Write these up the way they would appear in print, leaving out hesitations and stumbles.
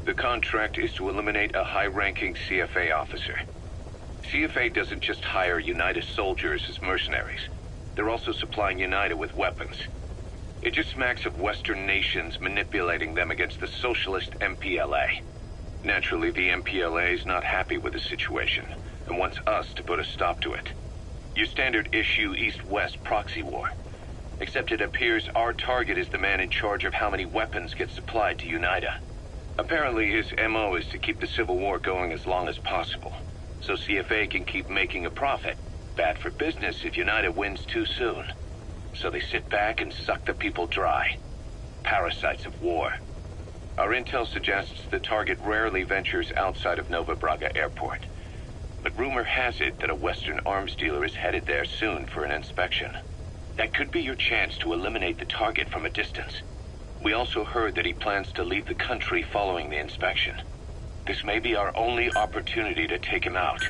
The contract is to eliminate a high-ranking CFA officer. CFA doesn't just hire UNITA soldiers as mercenaries. They're also supplying UNITA with weapons. It just smacks of Western nations manipulating them against the socialist MPLA. Naturally, the MPLA is not happy with the situation and wants us to put a stop to it. Your standard issue East-West proxy war. Except it appears our target is the man in charge of how many weapons get supplied to UNITA. Apparently his MO is to keep the Civil War going as long as possible, so CFA can keep making a profit. Bad for business if UNITA wins too soon. So they sit back and suck the people dry. Parasites of war. Our intel suggests the target rarely ventures outside of Nova Braga Airport. But rumor has it that a Western arms dealer is headed there soon for an inspection. That could be your chance to eliminate the target from a distance. We also heard that he plans to leave the country following the inspection. This may be our only opportunity to take him out.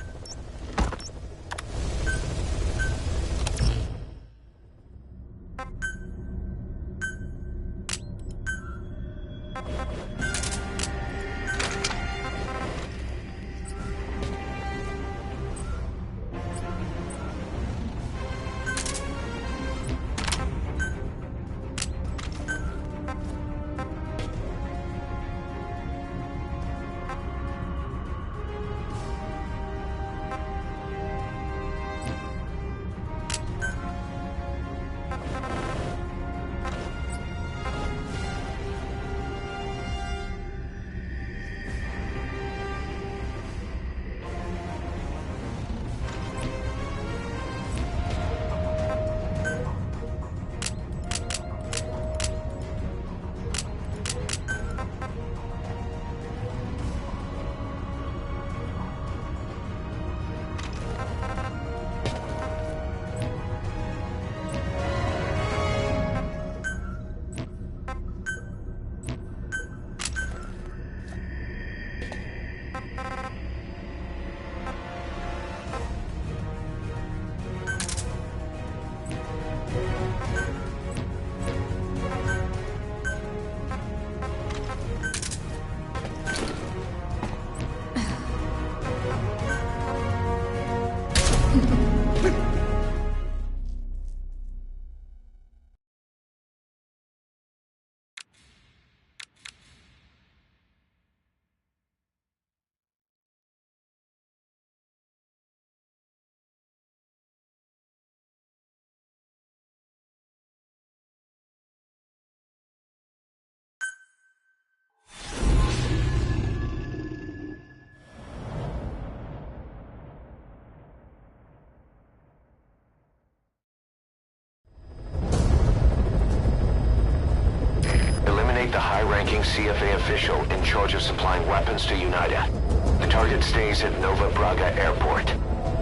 The high-ranking CFA official in charge of supplying weapons to UNITA. The target stays at Nova Braga Airport.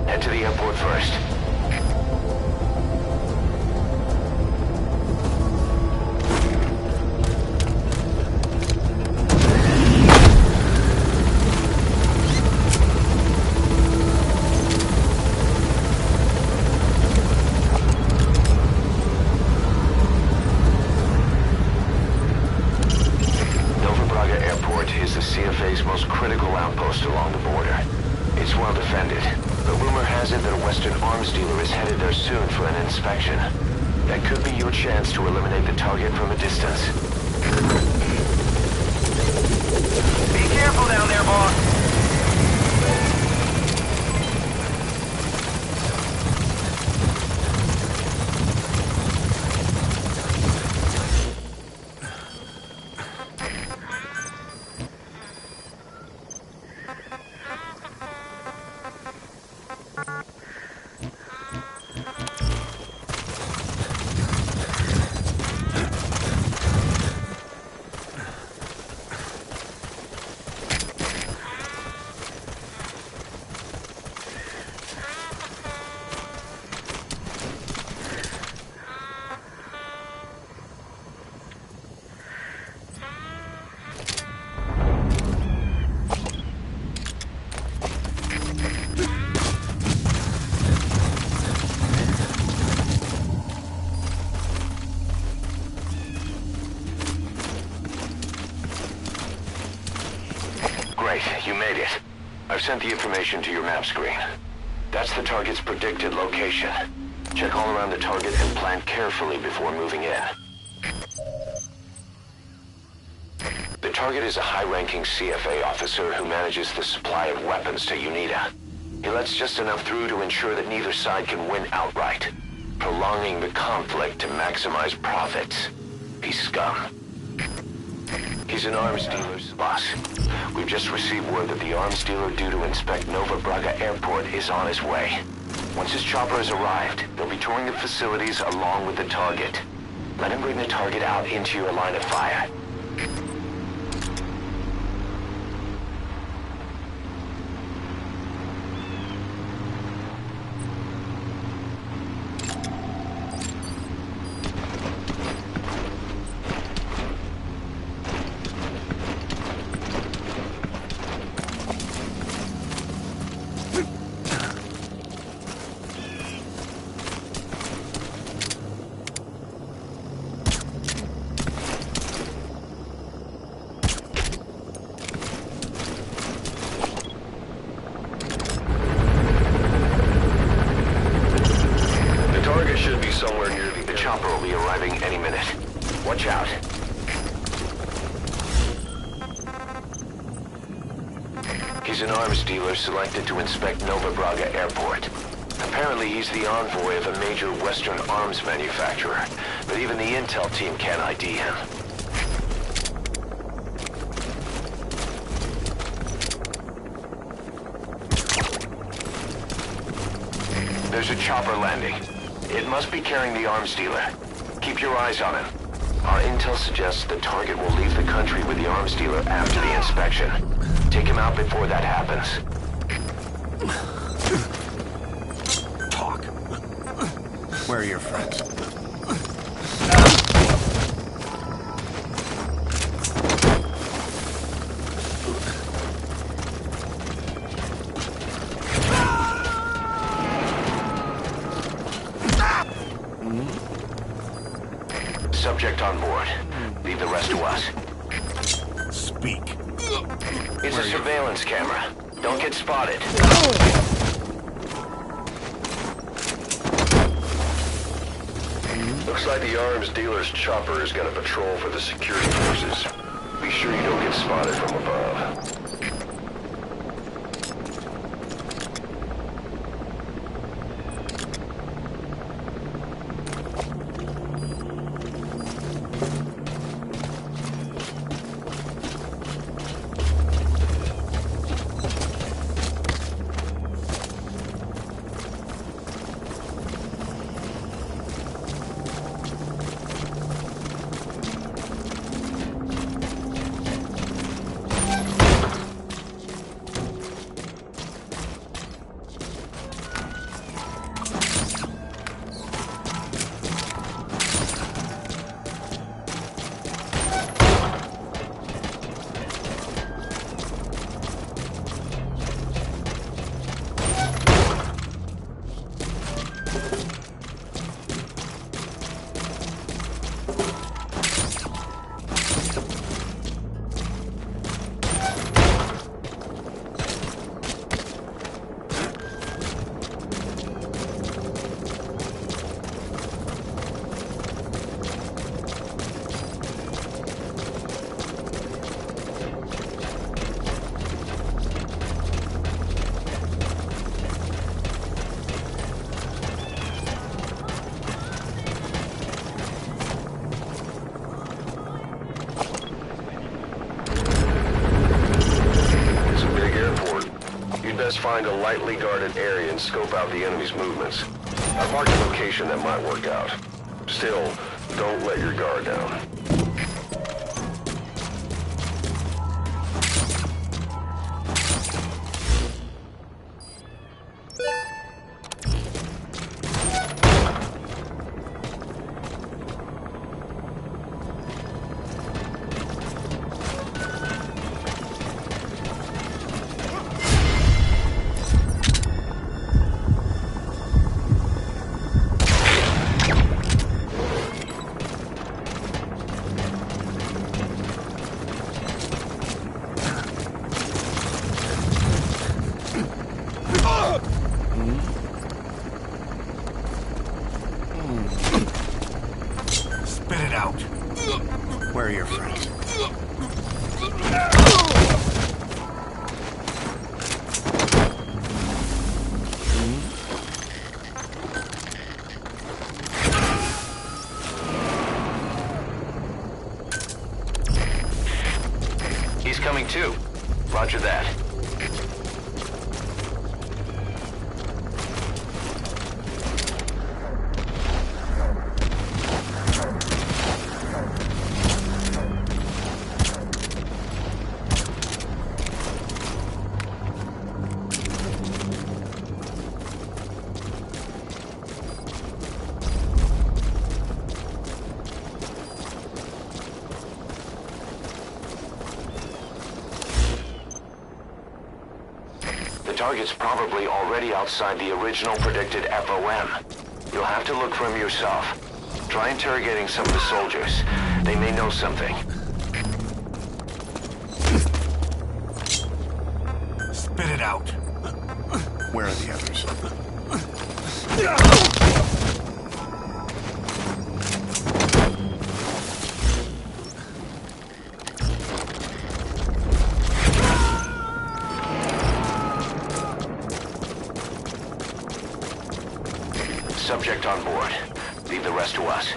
Head to the airport first. CFA's most critical outpost along the border. It's well defended, but rumor has it that a Western arms dealer is headed there soon for an inspection. That could be your chance to eliminate the target from a distance. Be careful down there, boss! Right, you made it. I've sent the information to your map screen. That's the target's predicted location. Check all around the target and plan carefully before moving in. The target is a high-ranking CFA officer who manages the supply of weapons to UNITA. He lets just enough through to ensure that neither side can win outright, prolonging the conflict to maximize profits. He's scum. He's an arms dealer's boss. We've just received word that the arms dealer due to inspect Nova Braga Airport is on his way. Once his chopper has arrived, they'll be touring the facilities along with the target. Let him bring the target out into your line of fire. Watch out. He's an arms dealer selected to inspect Nova Braga Airport. Apparently he's the envoy of a major Western arms manufacturer, but even the intel team can't ID him. There's a chopper landing. It must be carrying the arms dealer. Keep your eyes on him. Our intel suggests the target will leave the country with the arms dealer after the inspection. Take him out before that happens. Talk. Where are your friends? Subject on board. Leave the rest to us. Speak. It's a surveillance camera. Don't get spotted. Looks like the arms dealer's chopper is gonna patrol for the security forces. Be sure you don't get spotted from above. Find a lightly guarded area and scope out the enemy's movements. I've marked a location that might work out. Still, don't let your guard down. are your friends? He's coming too. Roger that. The target's probably already outside the original predicted FOM. You'll have to look for him yourself. Try interrogating some of the soldiers. They may know something. Spit it out. Where are the others? Subject on board. Leave the rest to us.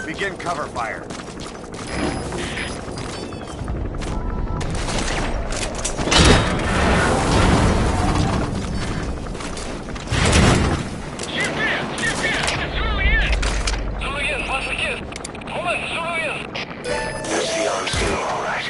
Begin cover fire. That's the arms deal, all right.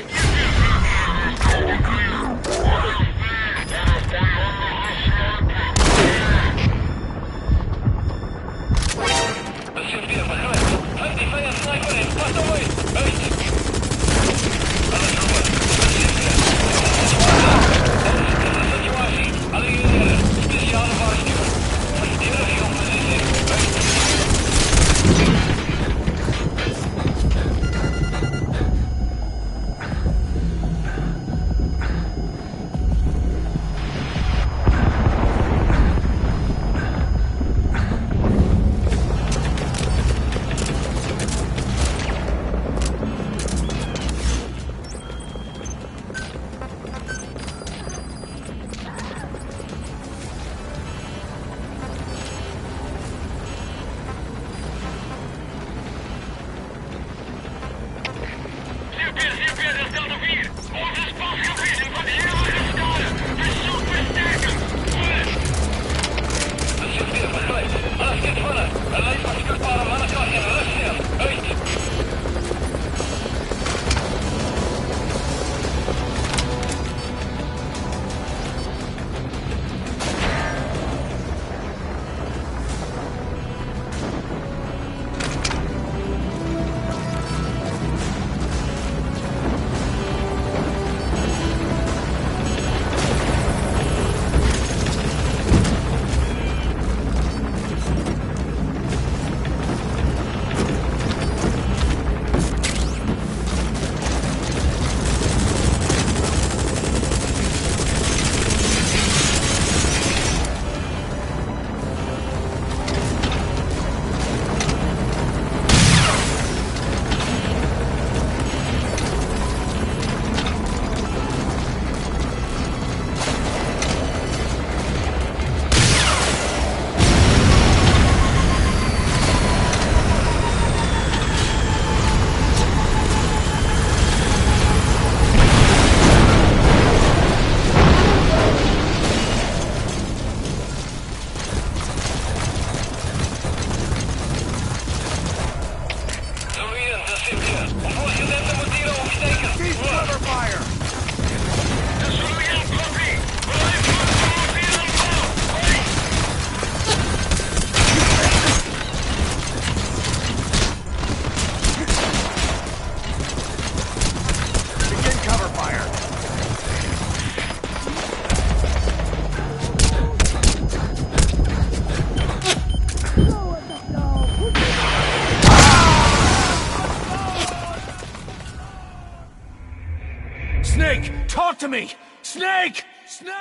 Snake, talk to me! Snake! Snake!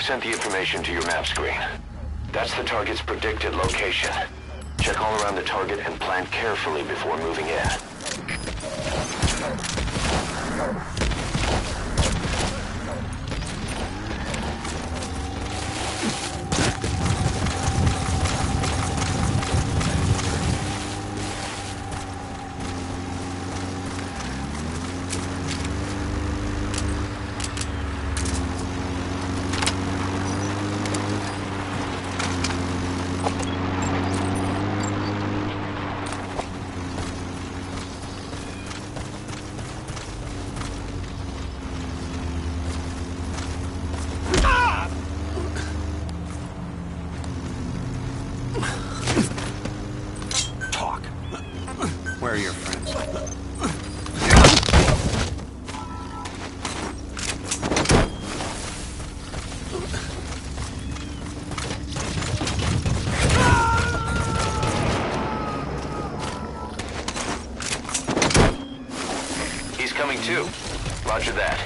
sent the information to your map screen. That's the target's predicted location. Check all around the target and plan carefully before moving in. Where are your friends? He's coming too. Roger that.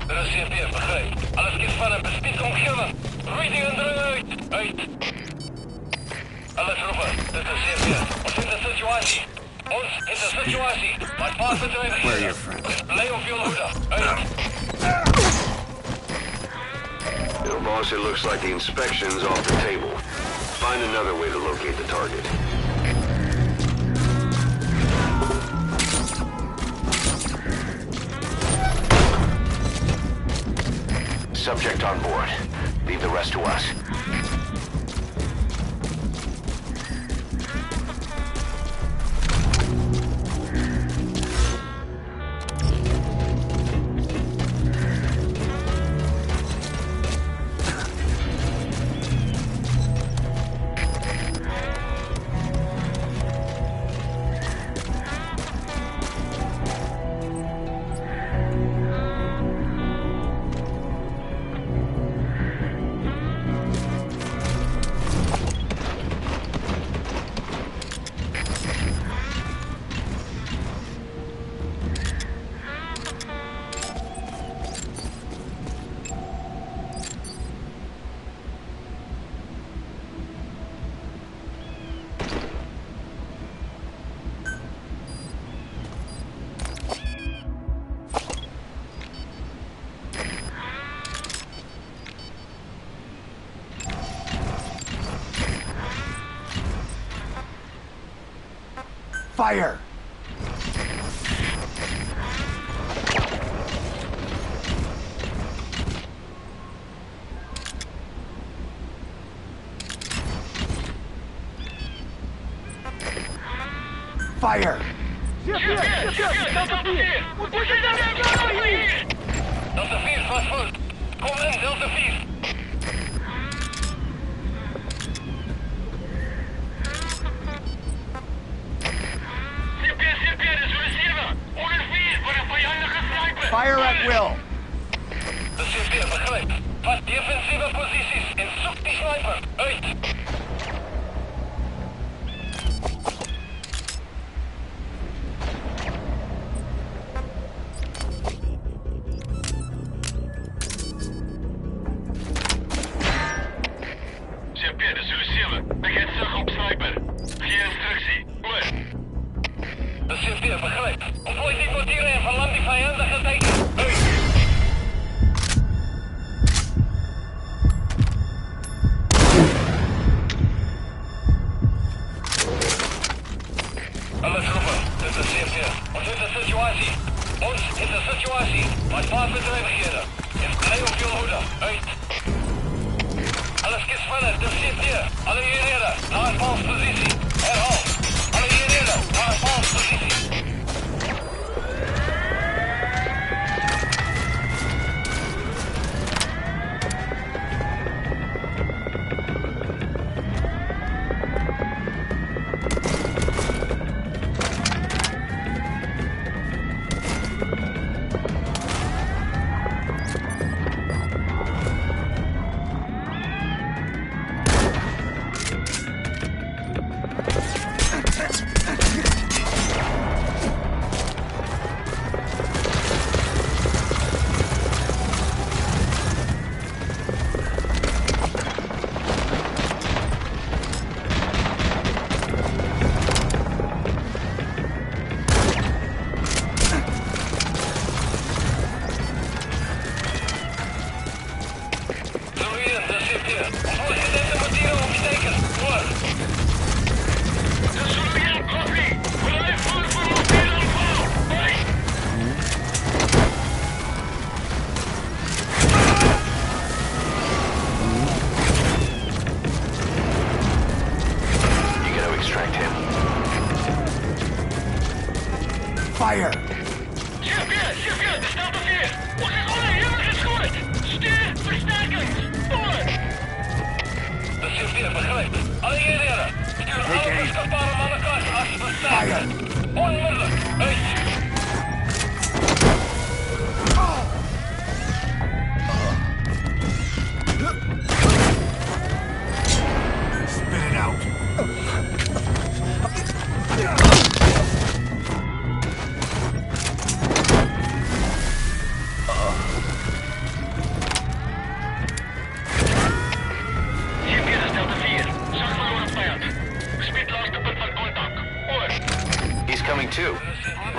Er is hier weer begrepen. Alles gaat verder, bespied omgeven. Reading en eruit. Uit. Alles roepen, dit is hier weer. Ons in de situatie. Ons in de situatie. Maar het paard bedrijven hier. Blij op je hoede. Uit. Boss, it looks like the inspection's off the table. Find another way to locate the target. Subject on board. Leave the rest to us. Fire! Fire! Dat de vier vast voet. Kom in, Delta 4. Fire at will! De CP begrijpt. Vat defensieve posities en zoek die sniper. Uit! CP, de Zullen. Begin terug op sniper. Geen instructie. Hoor. De CP begrijpt. Ontplooit die portieren en verlam die vijandige teken. Uit! Alles roepen, dit is CP. Ons is de situatie. Ons is de situatie. Maar vaartbedrijvigheden. Is blij op je hoede. Uit! Alles is verder, de CP. Alle eenheden. Naar het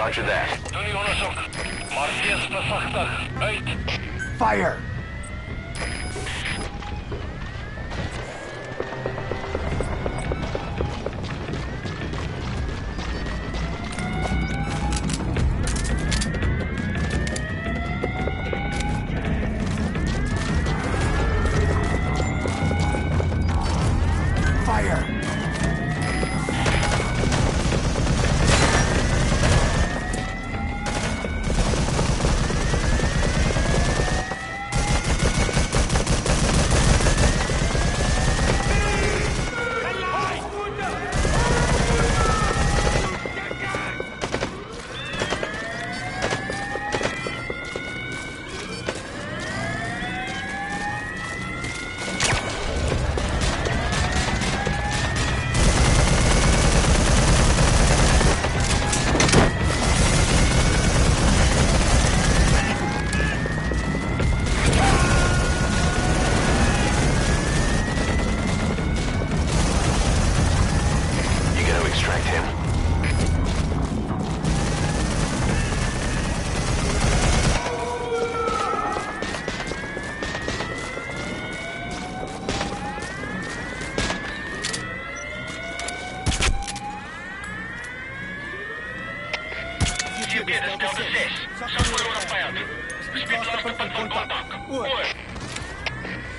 Roger that. Doe die onderzoek. Maar wees voorzichtig. Uit. Fire! Fire!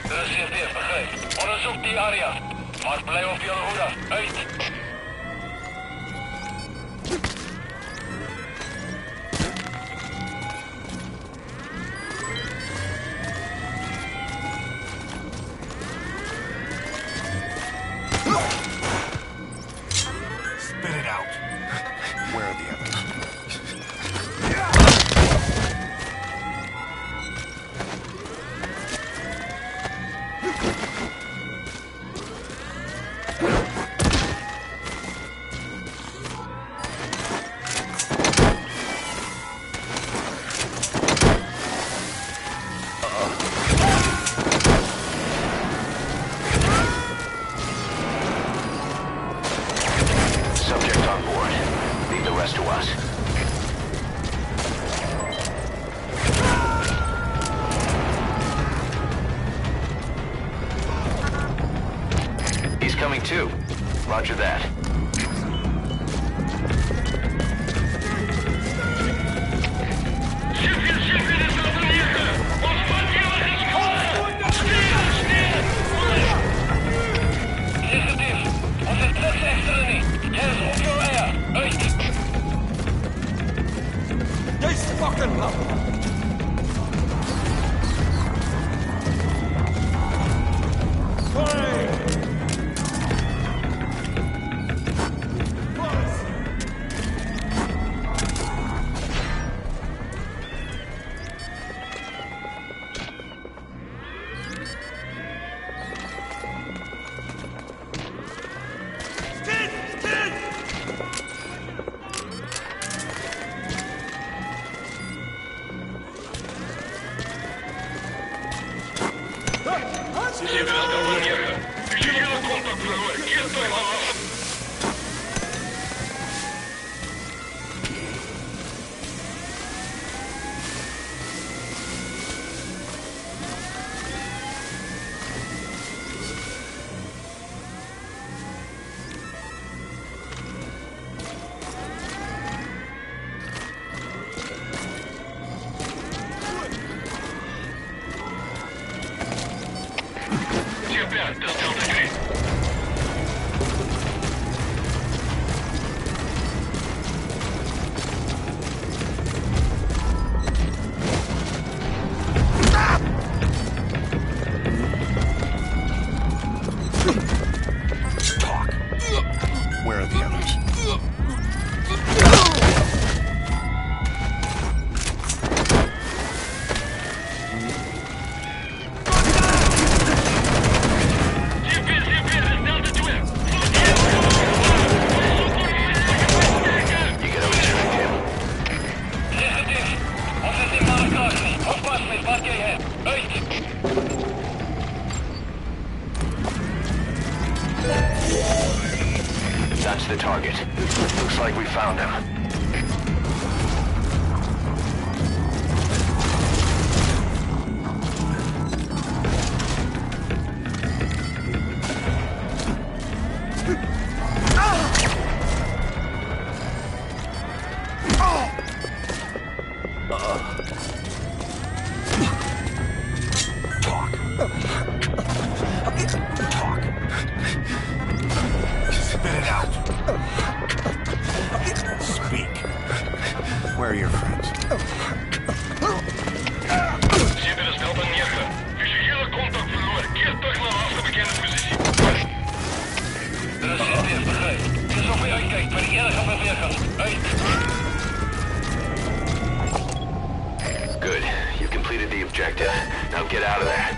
De CFP, begrijp. Onderzoek die area. Maar blijf op je hoede. Uit. Spit it out. Where are the others? Subject on board. Leave the rest to us. He's coming too. Roger that. Where are the others? That's the target. Looks like we found him. Now get out of there.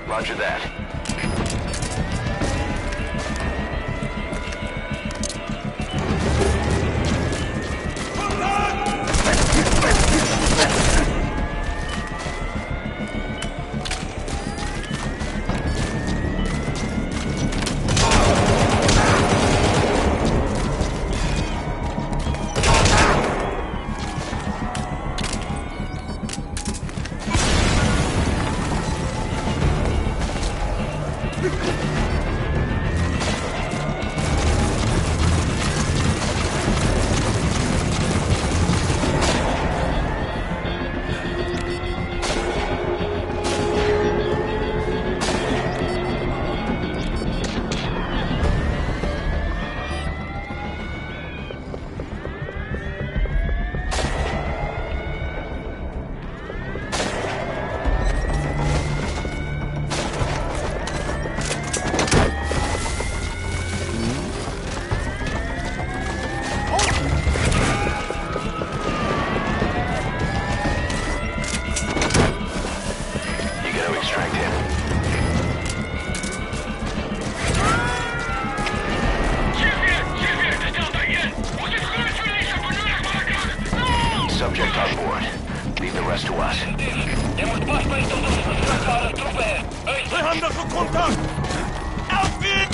Roger that. Subject on board. Leave the rest to us. Je moet vastbijten tot onze vluchtbare troepen her. Vijandige contact! Outfit!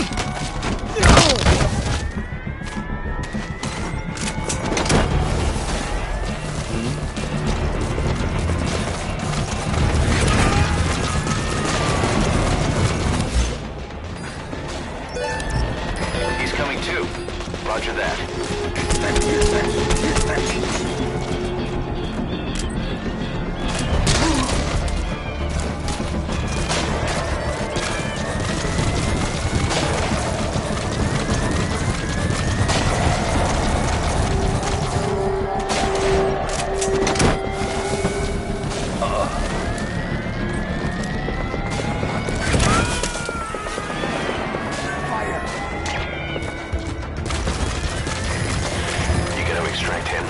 He's coming too. Roger that. Extract him.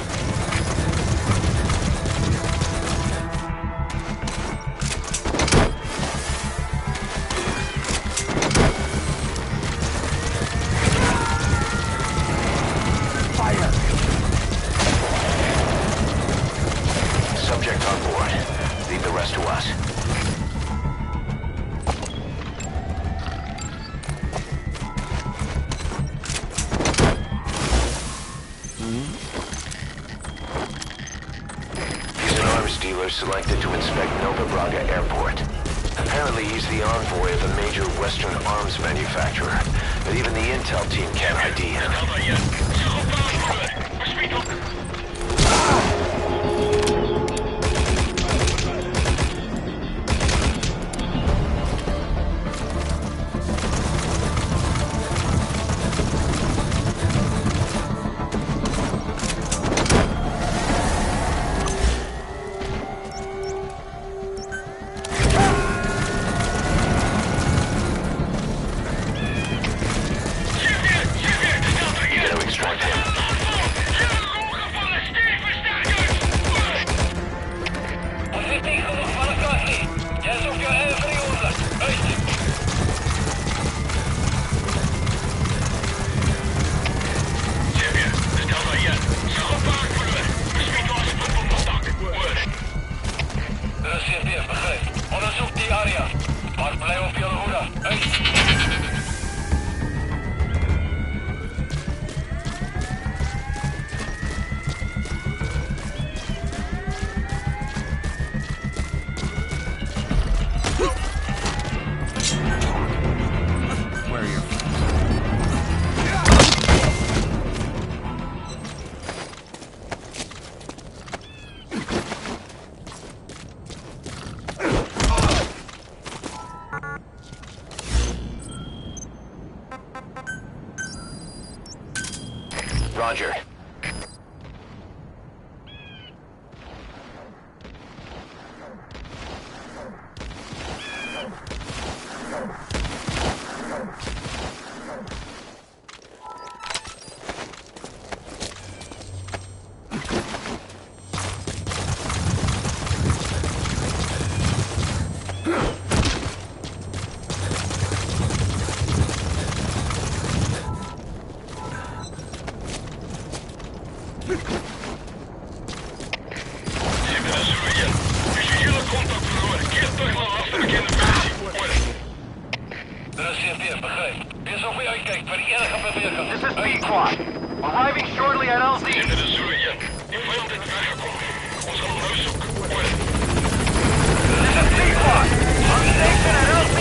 Fire! Subject on board. Leave the rest to us. Dealer selected to inspect Nova Braga Airport. Apparently he's the envoy of a major Western arms manufacturer, but even the intel team can't ID him. Extract Roger. This is B-Quad. Arriving shortly at LZ. This is B-Quad. On station at LZ.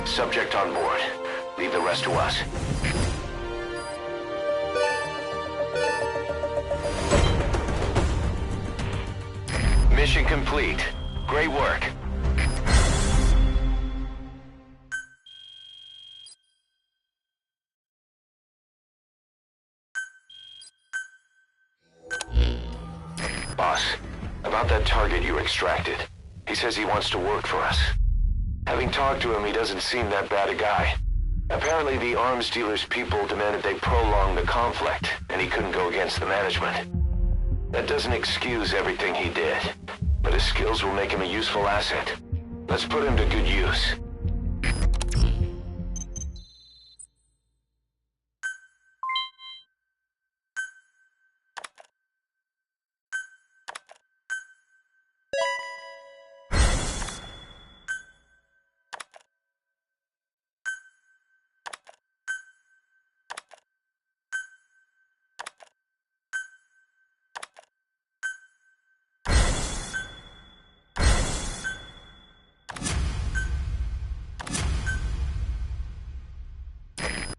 Subject on board. Leave the rest to us. Mission complete. Great work. Boss, about that target you extracted. He says he wants to work for us. Having talked to him, he doesn't seem that bad a guy. Apparently the arms dealer's people demanded they prolong the conflict, and he couldn't go against the management. That doesn't excuse everything he did, but his skills will make him a useful asset. Let's put him to good use.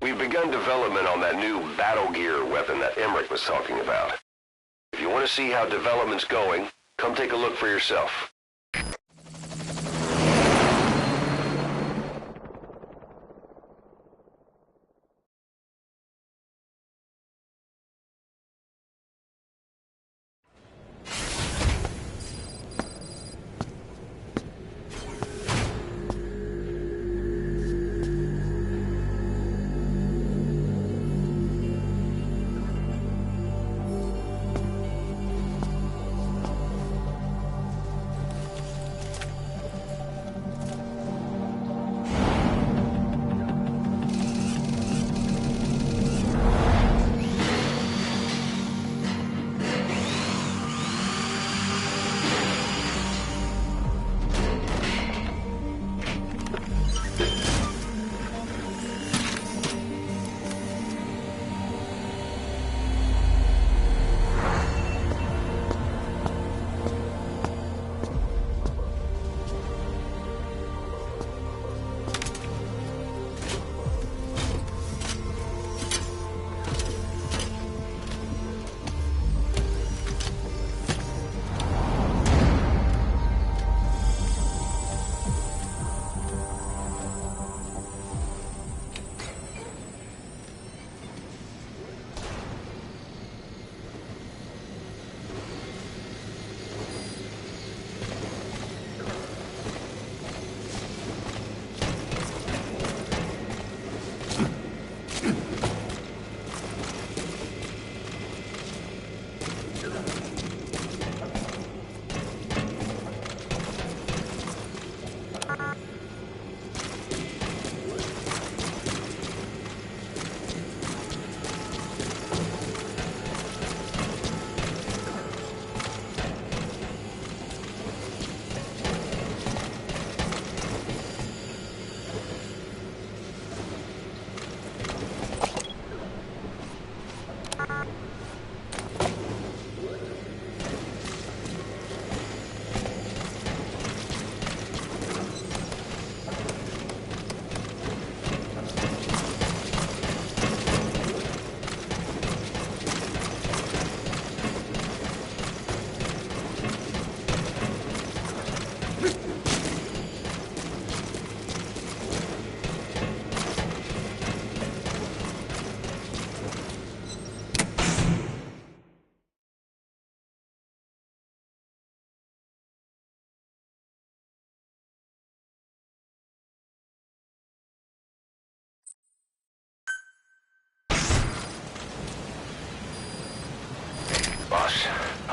We've begun development on that new battle gear weapon that Emmerich was talking about. If you want to see how development's going, come take a look for yourself.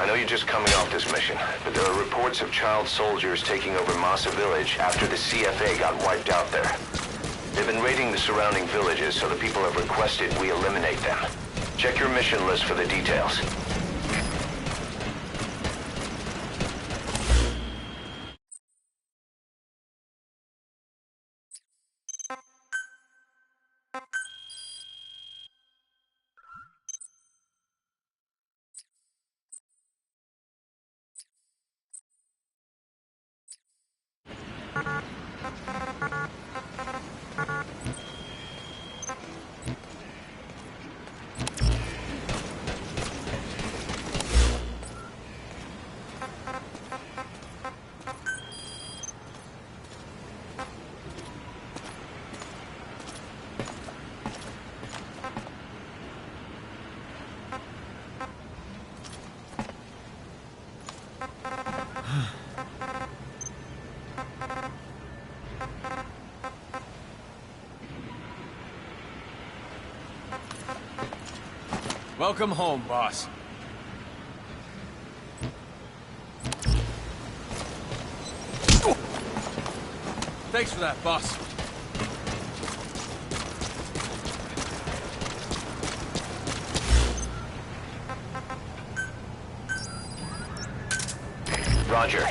know you're just coming off this mission, but there are reports of child soldiers taking over Masa Village after the CFA got wiped out there. They've been raiding the surrounding villages, so the people have requested we eliminate them. Check your mission list for the details. Welcome home, boss. Thanks for that, boss. Roger.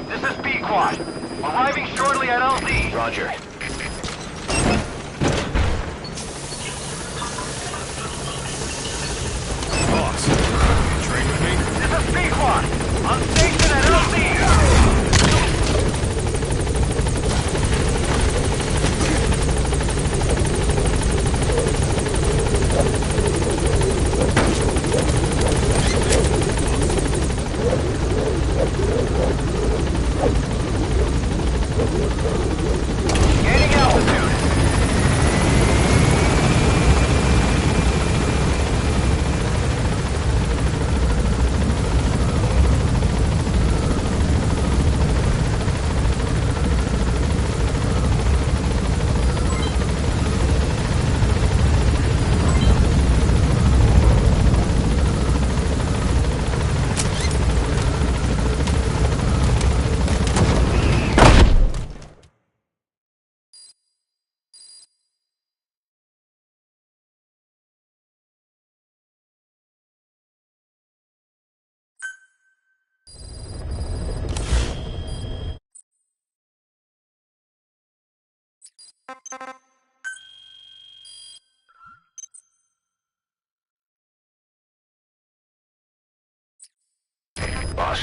This is B-Quad. Arriving shortly at LZ. Roger. Boss, you train with me? This is B-Quad. On station at LZ. Gaining altitude. Boss,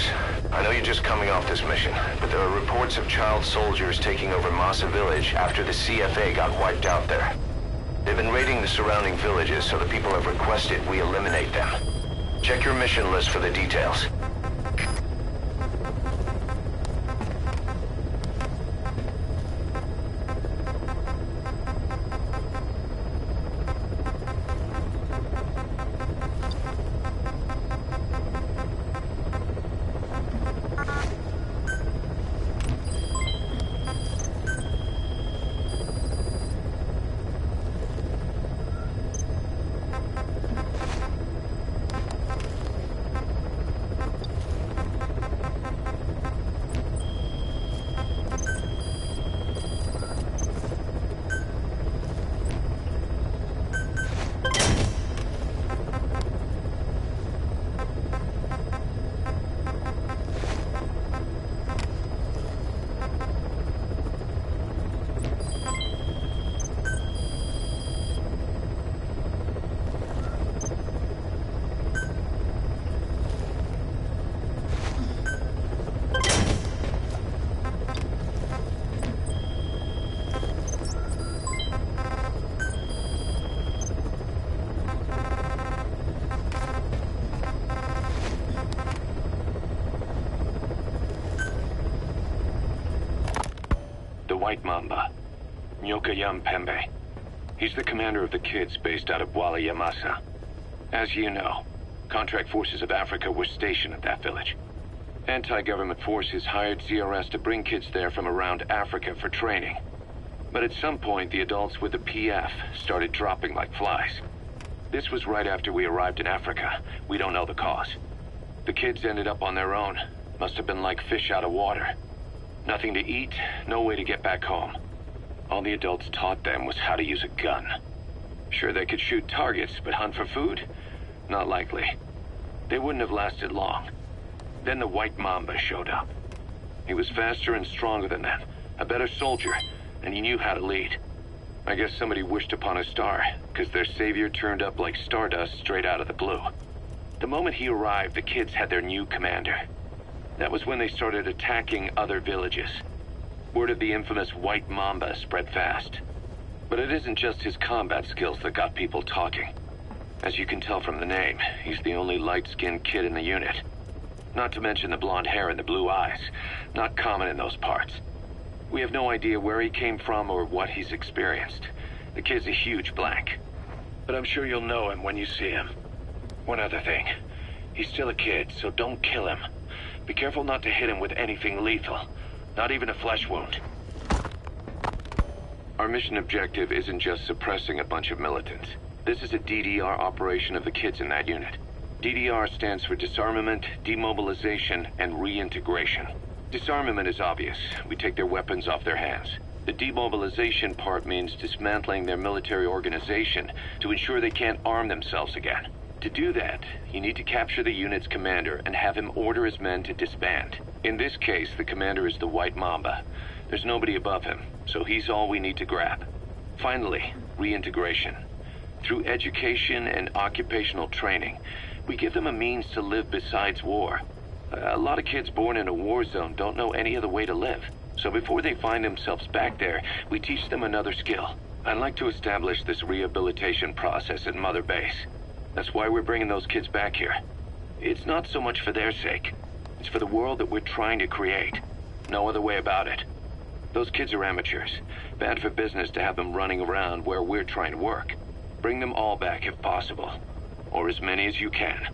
I know you're just coming off this mission, but there are reports of child soldiers taking over Masa Village after the CFA got wiped out there. They've been raiding the surrounding villages, so the people have requested we eliminate them. Check your mission list for the details. White Mamba, Nyoka Pembe. He's the commander of the kids based out of Wala Yamasa. As you know, contract forces of Africa were stationed at that village. Anti-government forces hired CRS to bring kids there from around Africa for training. But at some point, the adults with the PF started dropping like flies. This was right after we arrived in Africa. We don't know the cause. The kids ended up on their own. Must have been like fish out of water. Nothing to eat, no way to get back home. All the adults taught them was how to use a gun. Sure, they could shoot targets, but hunt for food? Not likely. They wouldn't have lasted long. Then the White Mamba showed up. He was faster and stronger than them, a better soldier, and he knew how to lead. I guess somebody wished upon a star, because their savior turned up like stardust straight out of the blue. The moment he arrived, the kids had their new commander. That was when they started attacking other villages. Word of the infamous White Mamba spread fast. But it isn't just his combat skills that got people talking. As you can tell from the name, he's the only light-skinned kid in the unit. Not to mention the blonde hair and the blue eyes. Not common in those parts. We have no idea where he came from or what he's experienced. The kid's a huge blank. But I'm sure you'll know him when you see him. One other thing. He's still a kid, so don't kill him. Be careful not to hit him with anything lethal. Not even a flesh wound. Our mission objective isn't just suppressing a bunch of militants. This is a DDR operation of the kids in that unit. DDR stands for disarmament, demobilization, and reintegration. Disarmament is obvious. We take their weapons off their hands. The demobilization part means dismantling their military organization to ensure they can't arm themselves again. To do that, you need to capture the unit's commander and have him order his men to disband. In this case, the commander is the White Mamba. There's nobody above him, so he's all we need to grab. Finally, reintegration. Through education and occupational training, we give them a means to live besides war. A lot of kids born in a war zone don't know any other way to live. So before they find themselves back there, we teach them another skill. I'd like to establish this rehabilitation process at Mother Base. That's why we're bringing those kids back here. It's not so much for their sake. It's for the world that we're trying to create. No other way about it. Those kids are amateurs. Bad for business to have them running around where we're trying to work. Bring them all back if possible. Or as many as you can.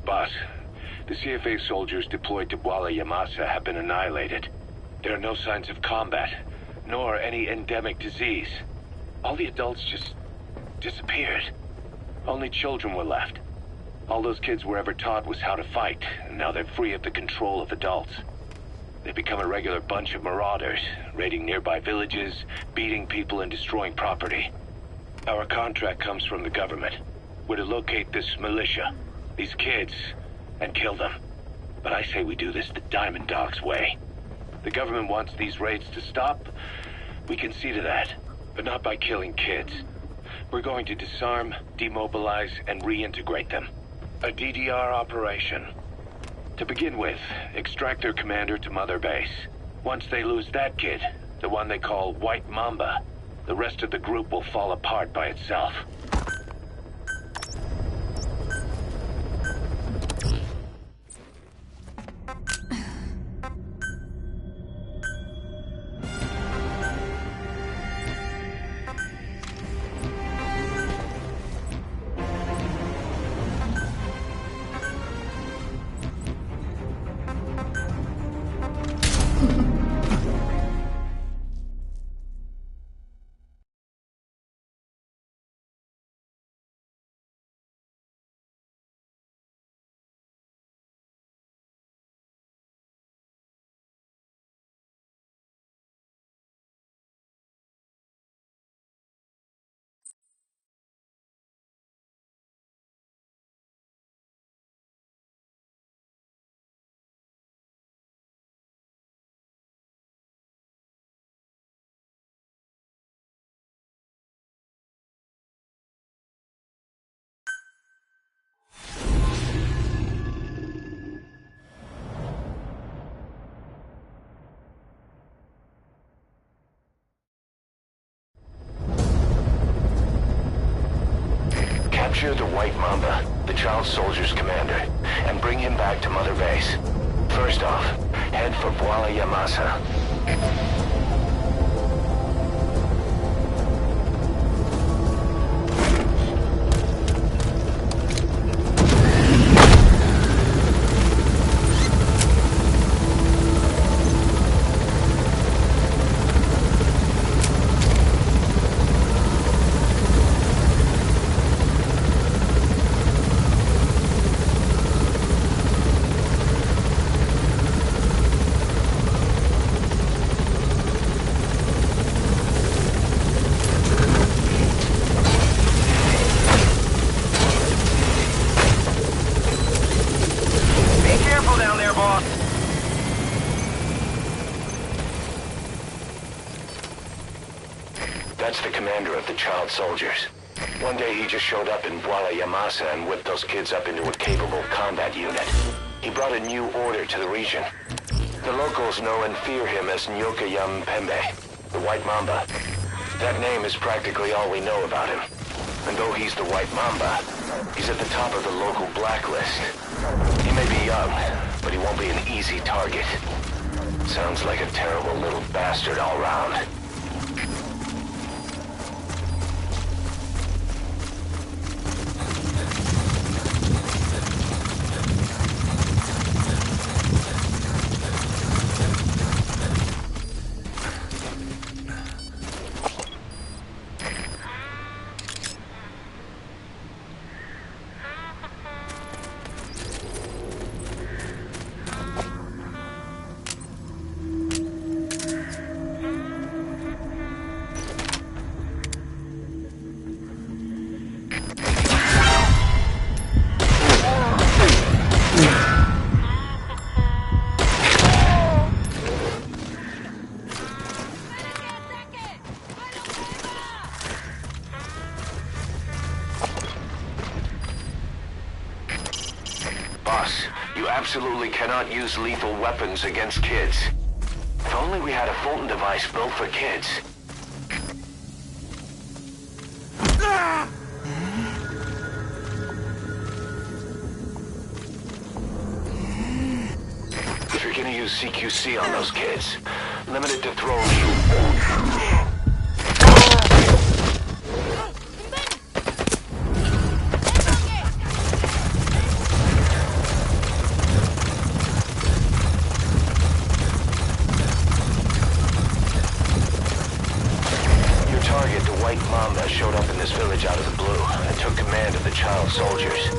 Boss, the CFA soldiers deployed to Wala Yamasa have been annihilated. There are no signs of combat, nor any endemic disease. All the adults just disappeared. Only children were left. All those kids were ever taught was how to fight, and now they're free of the control of adults. They've become a regular bunch of marauders, raiding nearby villages, beating people and destroying property. Our contract comes from the government. We're to locate this militia, these kids, and kill them. But I say we do this the Diamond Dogs way. The government wants these raids to stop. We can see to that, but not by killing kids. We're going to disarm, demobilize, and reintegrate them. A DDR operation. To begin with, extract their commander to Mother Base. Once they lose that kid, the one they call White Mamba, the rest of the group will fall apart by itself. White Mamba, the child soldier's commander, and bring him back to Mother Base. First off, head for Voila Yamasa. That's the commander of the child soldiers. One day he just showed up in Voila Yamasa and whipped those kids up into a capable combat unit. He brought a new order to the region. The locals know and fear him as Nyoka Pembe, the White Mamba. That name is practically all we know about him. And though he's the White Mamba, he's at the top of the local blacklist. He may be young, but he won't be an easy target. Sounds like a terrible little bastard all round. You absolutely cannot use lethal weapons against kids. If only we had a Fulton device built for kids. If you're gonna use CQC on those kids, limit it to throwing. Mamba showed up in this village out of the blue and took command of the child soldiers.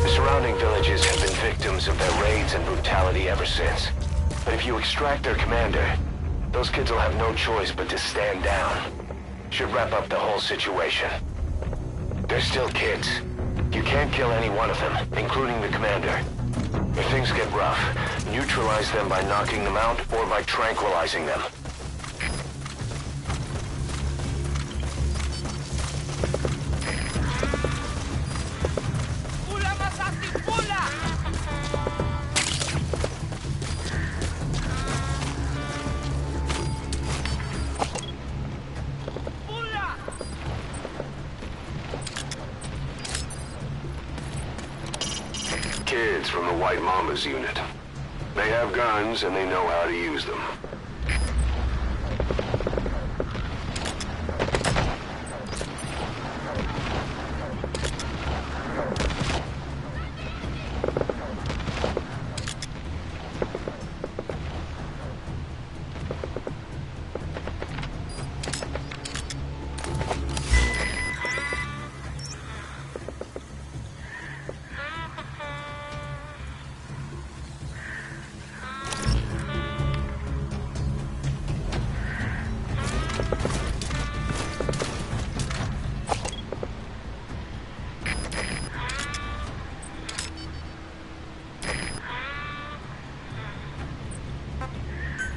The surrounding villages have been victims of their raids and brutality ever since. But if you extract their commander, those kids will have no choice but to stand down. Should wrap up the whole situation. They're still kids. You can't kill any one of them, including the commander. If things get rough, neutralize them by knocking them out or by tranquilizing them. Kids from the White Mamba's unit. They have guns and they know how to use them.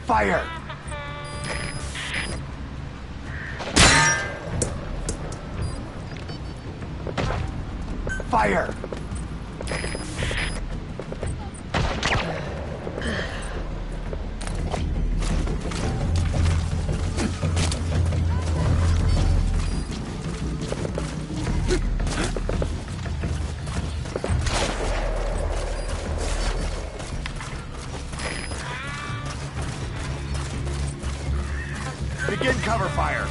Fire! Fire! fire.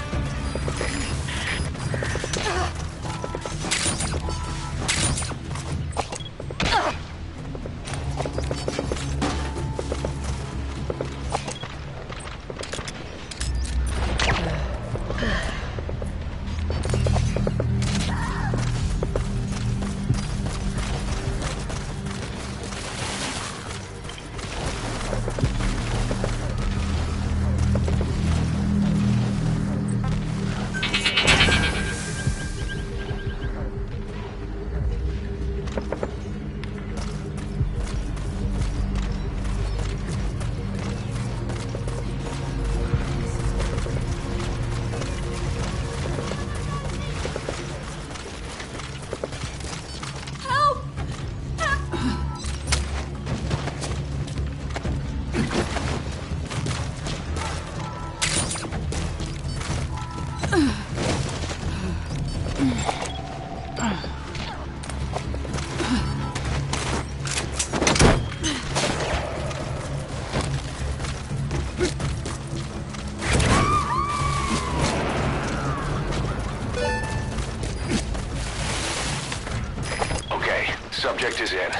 Subject is in.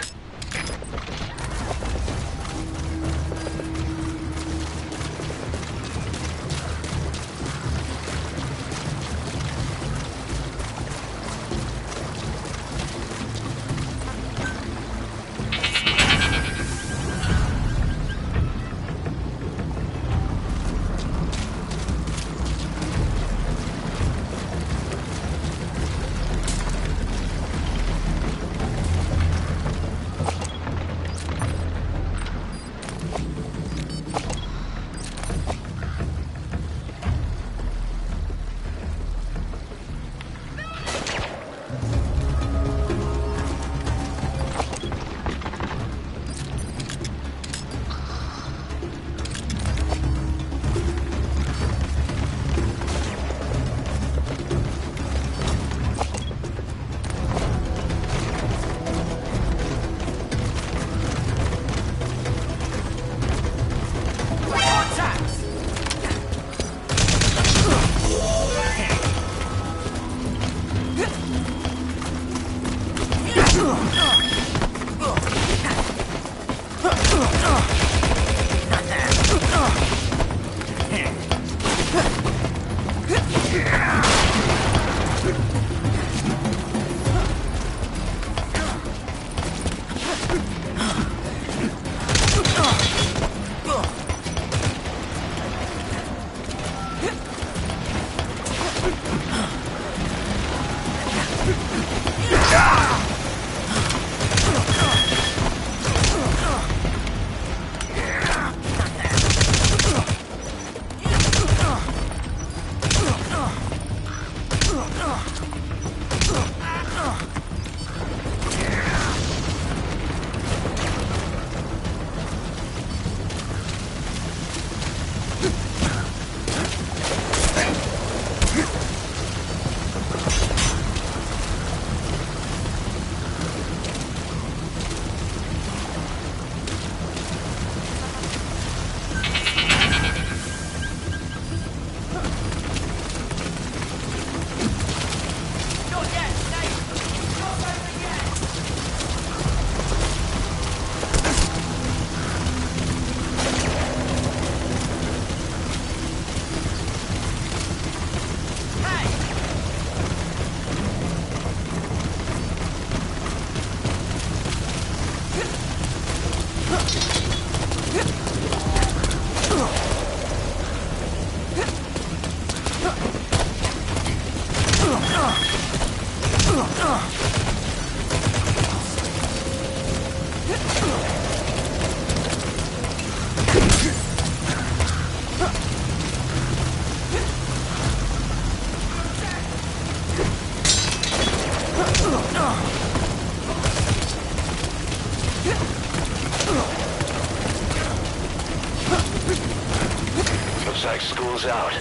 Looks like school's out.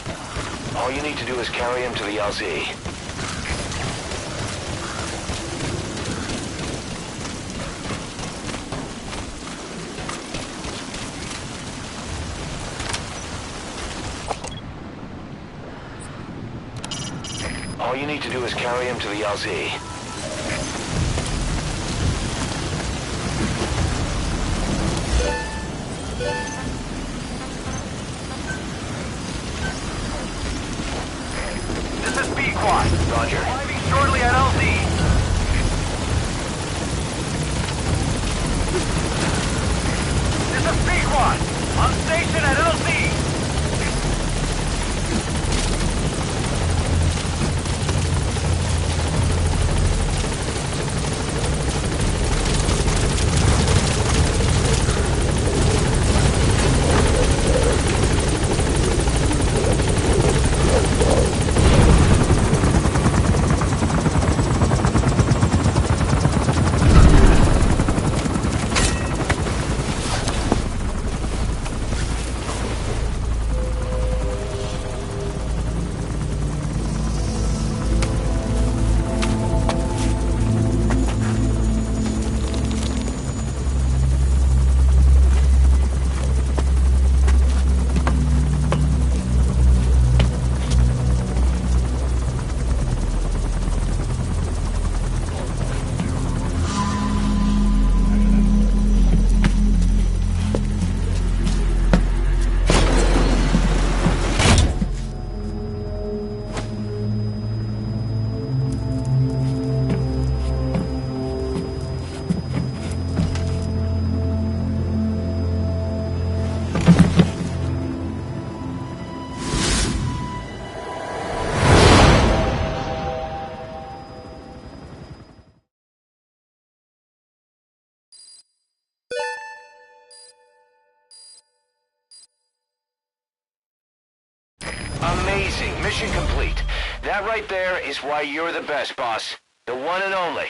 All you need to do is carry him to the LZ. All you need to do is carry him to the LZ. This is B-Quad. Roger. Arriving shortly at LZ. This is B-Quad. On station at LZ. Amazing. Mission complete. That right there is why you're the best, boss. The one and only.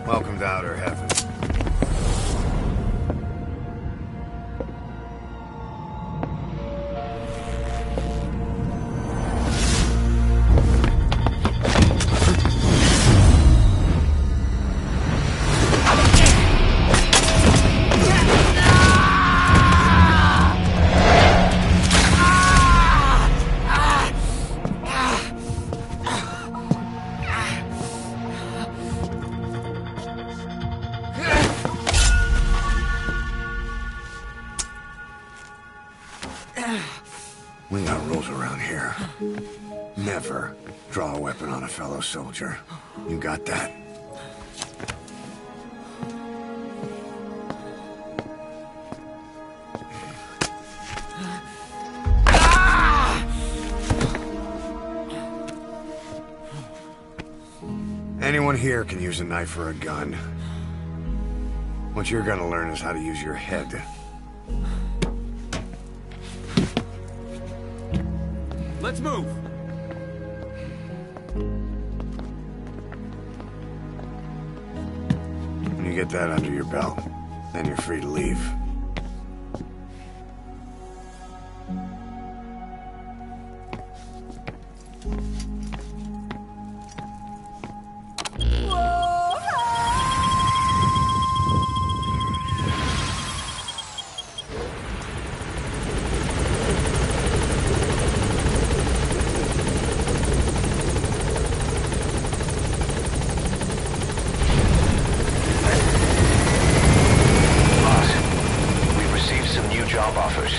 Welcome to outer heaven. We got rules around here. Never draw a weapon on a fellow soldier. You got that? Anyone here can use a knife or a gun. What you're gonna learn is how to use your head. Let's move! When you get that under your belt, then you're free to leave. job offers.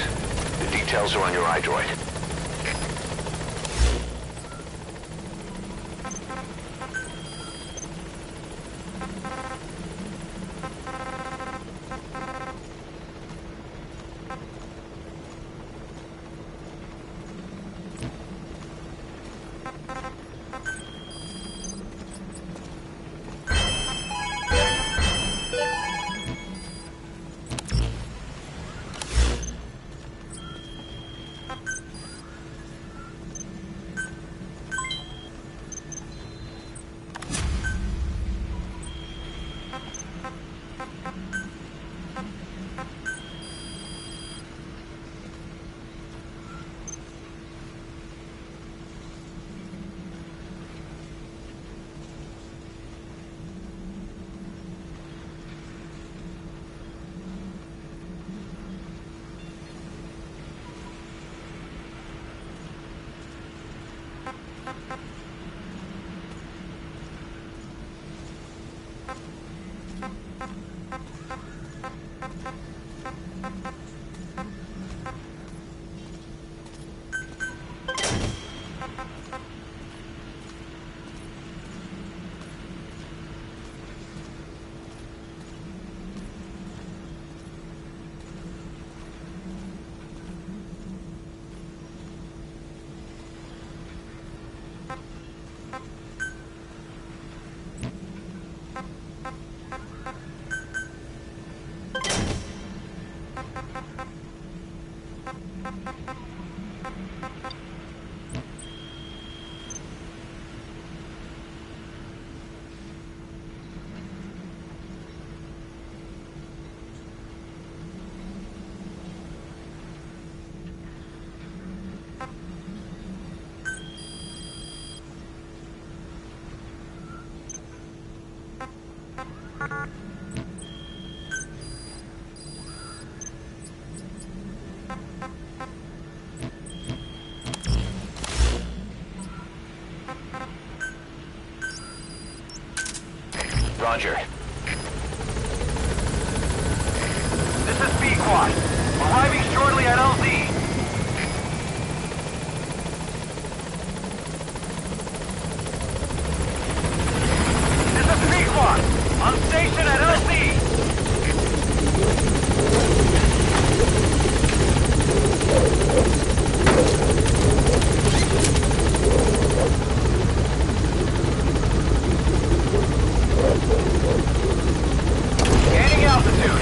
The details are on your iDroid. Roger. This is B-Quad. Arriving shortly at LZ. This is B-Quad. On station at LZ. Gaining altitude.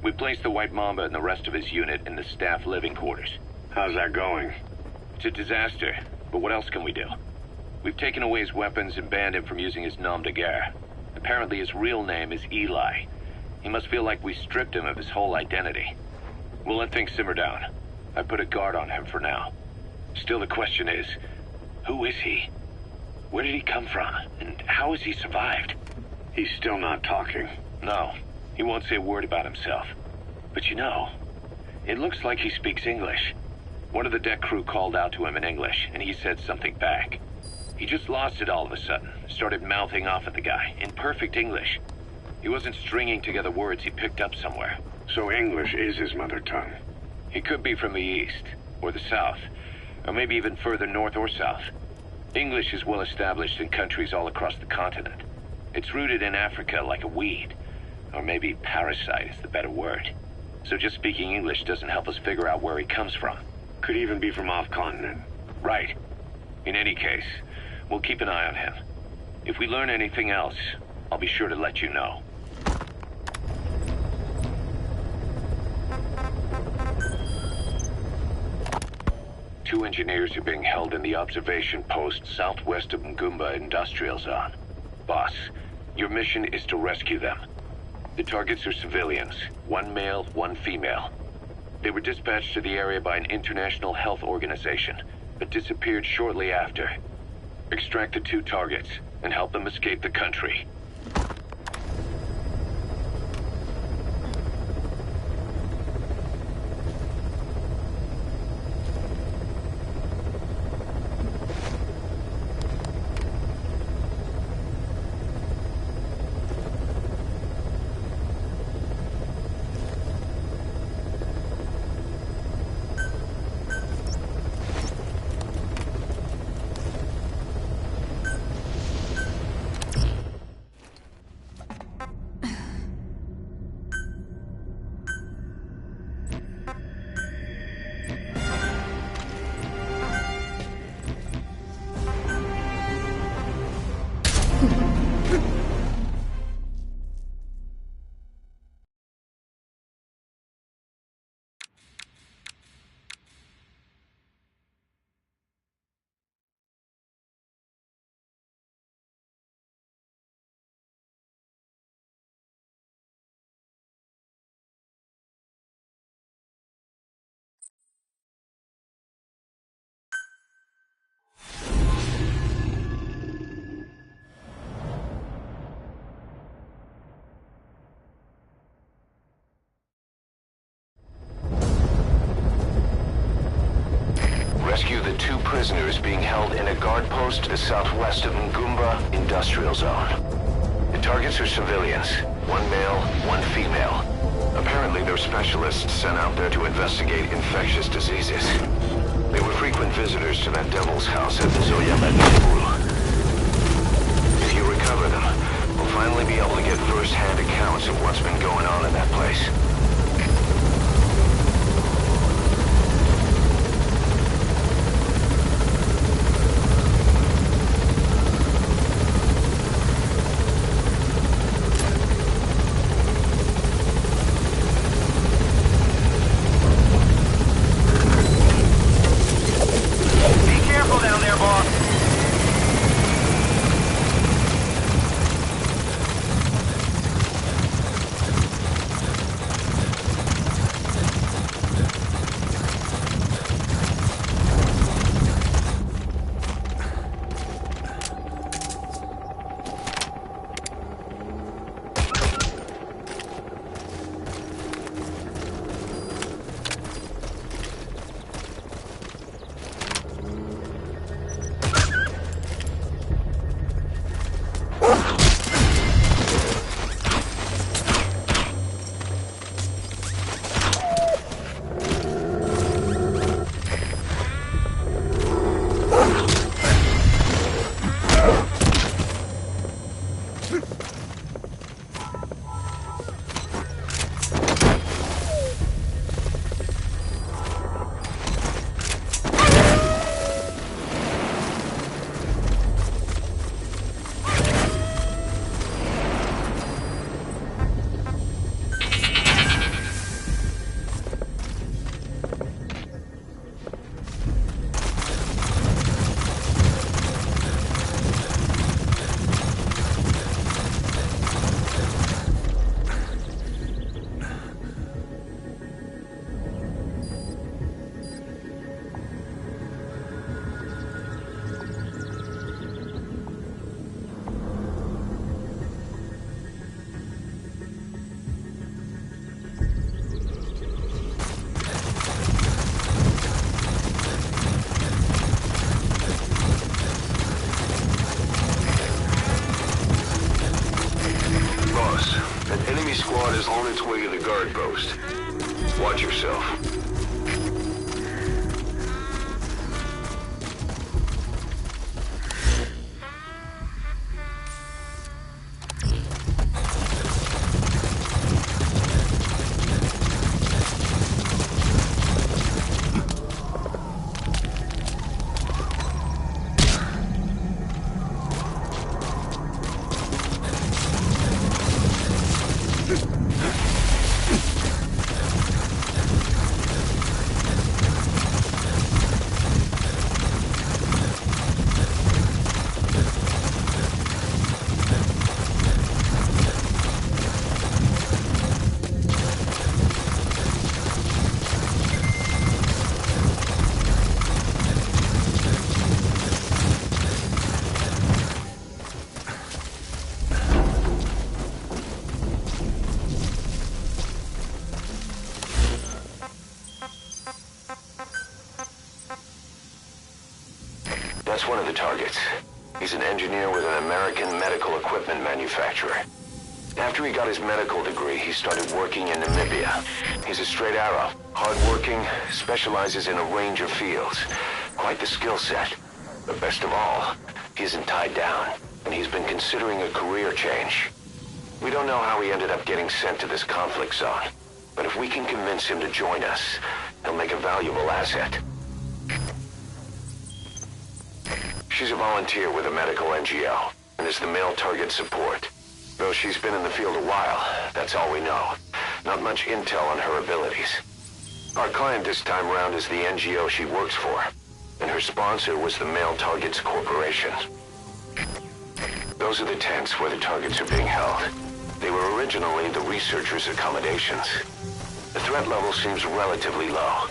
We placed the White Mamba and the rest of his unit in the staff living quarters. How's that going? It's a disaster, but what else can we do? We've taken away his weapons and banned him from using his nom de guerre. Apparently his real name is Eli. He must feel like we stripped him of his whole identity. We'll let things simmer down. I put a guard on him for now. Still, the question is, who is he? Where did he come from? And how has he survived? He's still not talking. No, he won't say a word about himself. But you know, it looks like he speaks English. One of the deck crew called out to him in English, and he said something back. He just lost it all of a sudden, started mouthing off at the guy, in perfect English. He wasn't stringing together words he picked up somewhere. So English is his mother tongue. He could be from the east, or the south, or maybe even further north or south. English is well established in countries all across the continent. It's rooted in Africa like a weed, or maybe parasite is the better word. So just speaking English doesn't help us figure out where he comes from. Could even be from off-continent. Right. In any case, we'll keep an eye on him. If we learn anything else, I'll be sure to let you know. Two engineers are being held in the observation post southwest of Ngumba Industrial Zone. Boss, your mission is to rescue them. The targets are civilians, one male, one female. They were dispatched to the area by an international health organization, but disappeared shortly after. Extract the two targets and help them escape the country. Rescue the two prisoners being held in a guard post to the southwest of Ngumba Industrial Zone. The targets are civilians, one male, one female. Apparently they're specialists sent out there to investigate infectious diseases. They were frequent visitors to that devil's house at the Zoyamet Pool. If you recover them, we'll finally be able to get first-hand accounts of what's been going on in that place. guard post. Watch yourself. That's one of the targets. He's an engineer with an American medical equipment manufacturer. After he got his medical degree, he started working in Namibia. He's a straight arrow, hardworking, specializes in a range of fields. Quite the skill set. But best of all, he isn't tied down, and he's been considering a career change. We don't know how he ended up getting sent to this conflict zone, but if we can convince him to join us, he'll make a valuable asset. She's a volunteer with a medical NGO, and is the male target support. Though she's been in the field a while, that's all we know. Not much intel on her abilities. Our client this time around is the NGO she works for, and her sponsor was the Male Targets Corporation. Those are the tents where the targets are being held. They were originally the researchers' accommodations. The threat level seems relatively low.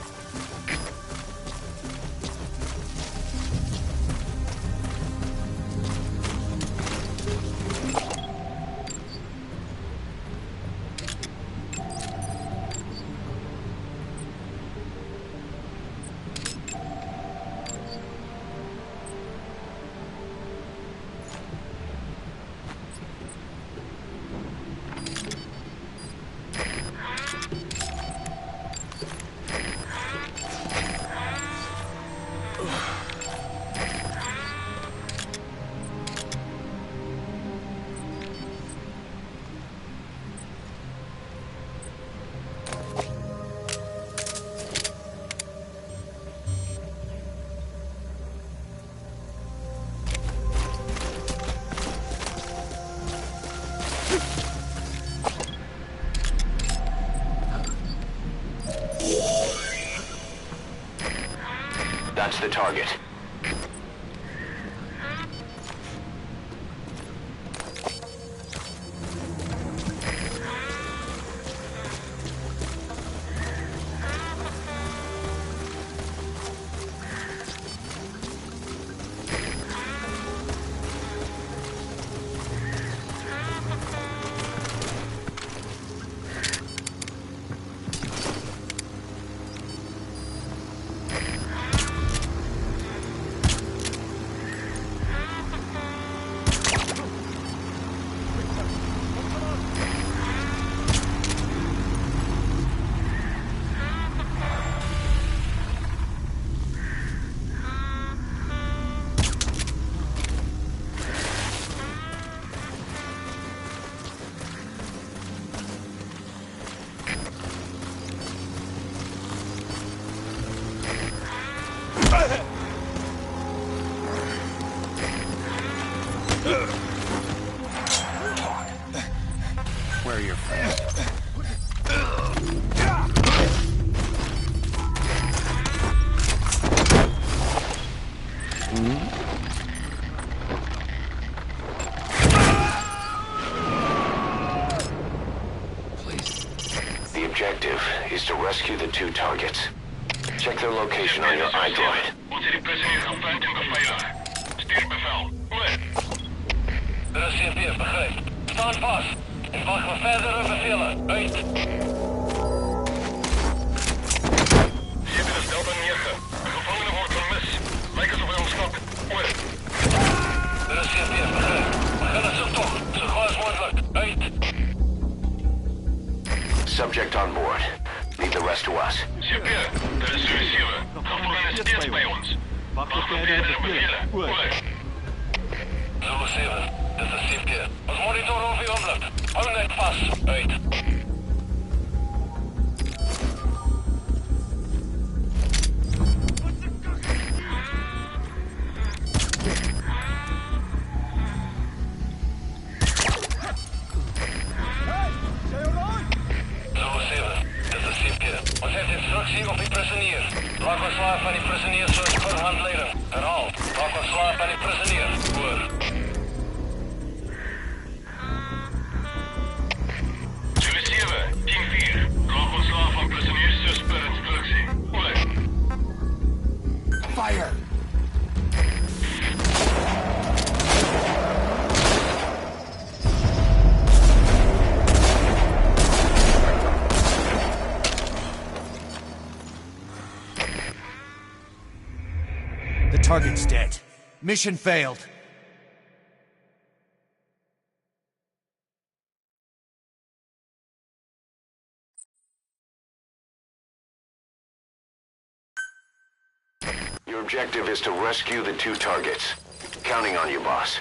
That's the target. Where are your friends? The objective is to rescue the two targets. Check their location on your iDroid. Onze die pressing gevangen en beveiligd. Stuur bevel. Oor. Er is CP, begrijp. Staan vast. En wacht voor verdere bevelen. Uit. 7 is Delta 9. De gevangene wordt vermist. Lijkt alsof hij ontsnapt. Oor. Er is CP, begrijp. Begin het zoektocht. Zo gauw als mogelijk. Uit. Subject on steeds bij ons. Wacht op verdere bevelen. Oor. Zulu 7, dit is CP. Ons monitor over uw oomlik. Hou net vast. Uit. Instructie op die prizonier. Raak ontslaaf van die prizonier soos per handleiding. Herhaal. Raak ontslaaf van die prizonier. Oor. Zulu 7, 10-4. Raak ontslaaf van prizonier soos per instructie. Oor. Fire! The target's dead. Mission failed. Your objective is to rescue the 2 targets. Counting on you, boss.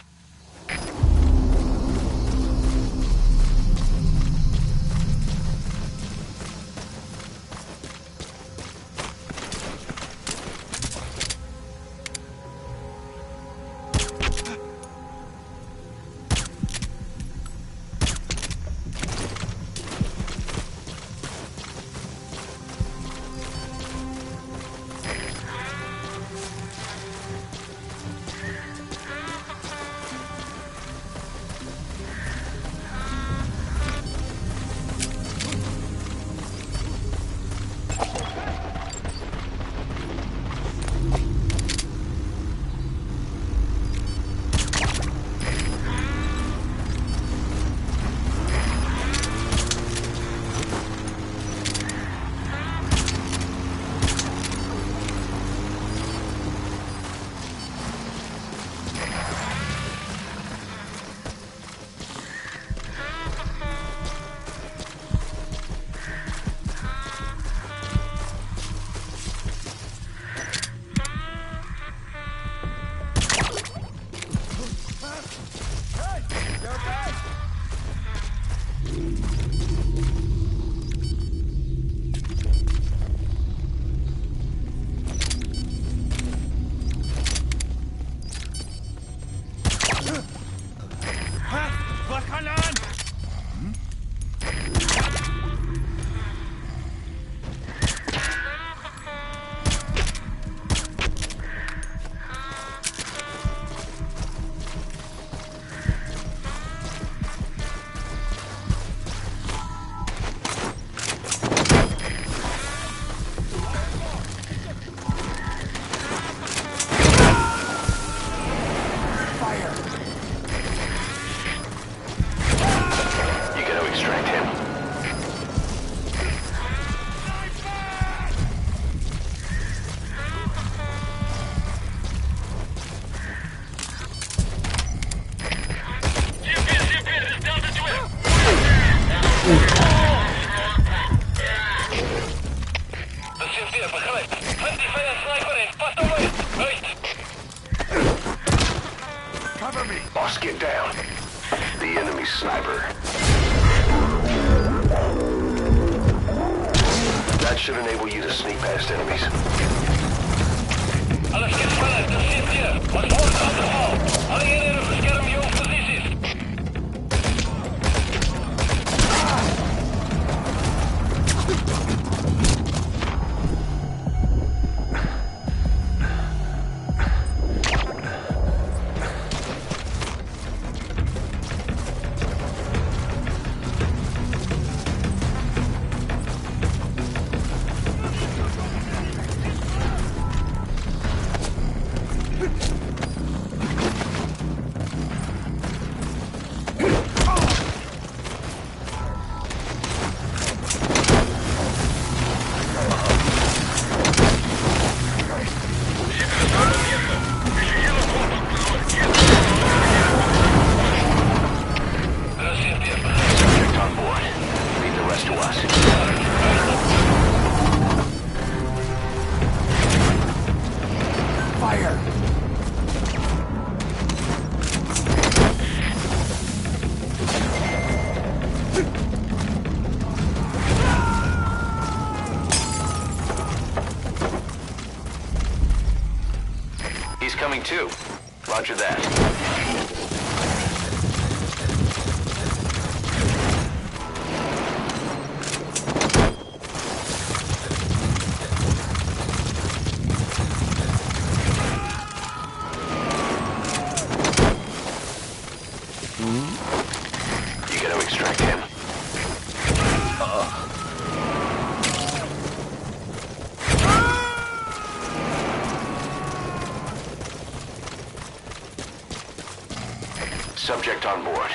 Boss, get down. The enemy sniper. That should enable you to sneak past enemies. Alles get vanuit, dat zit hier. Ons wordt aangevallen. Alle eenheden beschermen je posities. fire! He's coming too. Roger that. You gotta extract him. Subject on board.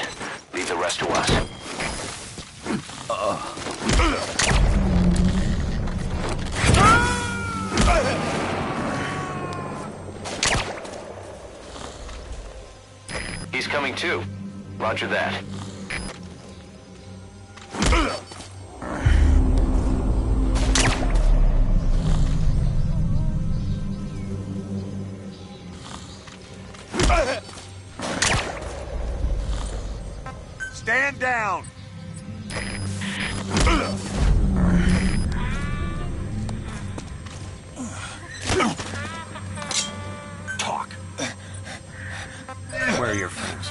Leave the rest to us. He's coming too. Roger that. Stand down! Talk. Where are your friends?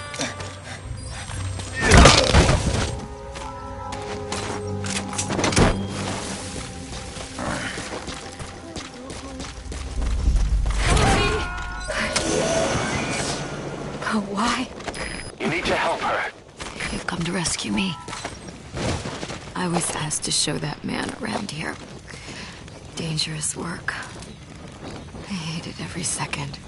Why? You need to help her. You've come to rescue me. I was asked to show that man around here. Dangerous work. I hated every second.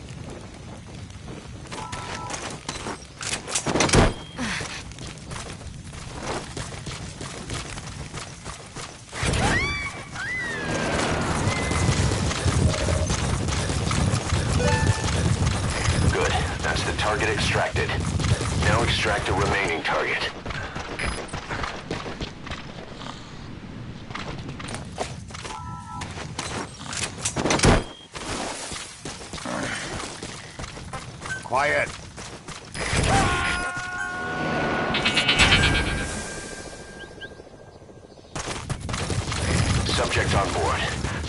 Good. That's the target extracted. Now extract the remaining target. Quiet. Subject on board.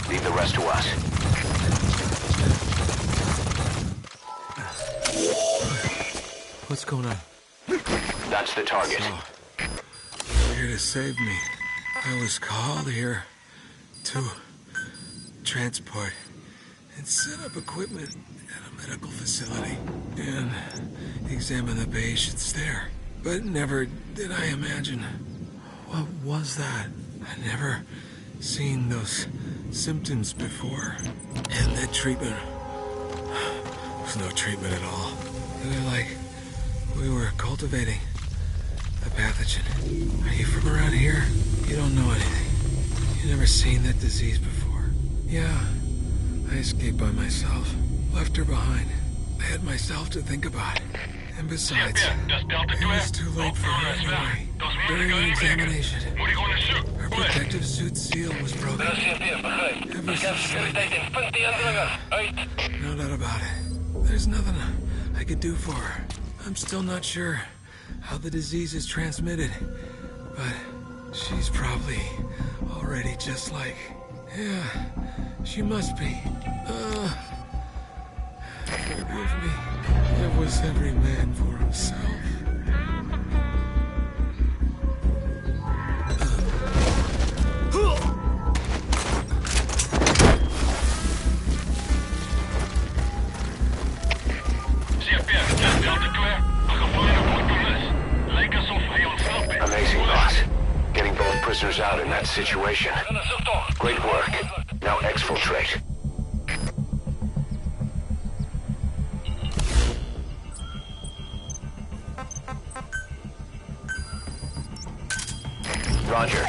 Leave the rest to us. What's going on? That's the target. You're here to save me. I was called here to transport and set up equipment at a medical facility and examine the patients there. But never did I imagine. What was that? I'd never seen those symptoms before. And the treatment was no treatment at all. They were like we were cultivating the pathogen. Are you from around here? You don't know anything. You never seen that disease before. Yeah, I escaped by myself. Left her behind. I had myself to think about. And besides, it was too late for her anyway. During the examination, her protective suit seal was broken. Ever so slightly. No doubt about it. There's nothing I could do for her. I'm still not sure how the disease is transmitted, but she's probably already just like... Yeah, she must be. Forgive me. It was every man for himself. Amazing, boss. Getting both prisoners out in that situation. Great work. Now exfiltrate. Roger.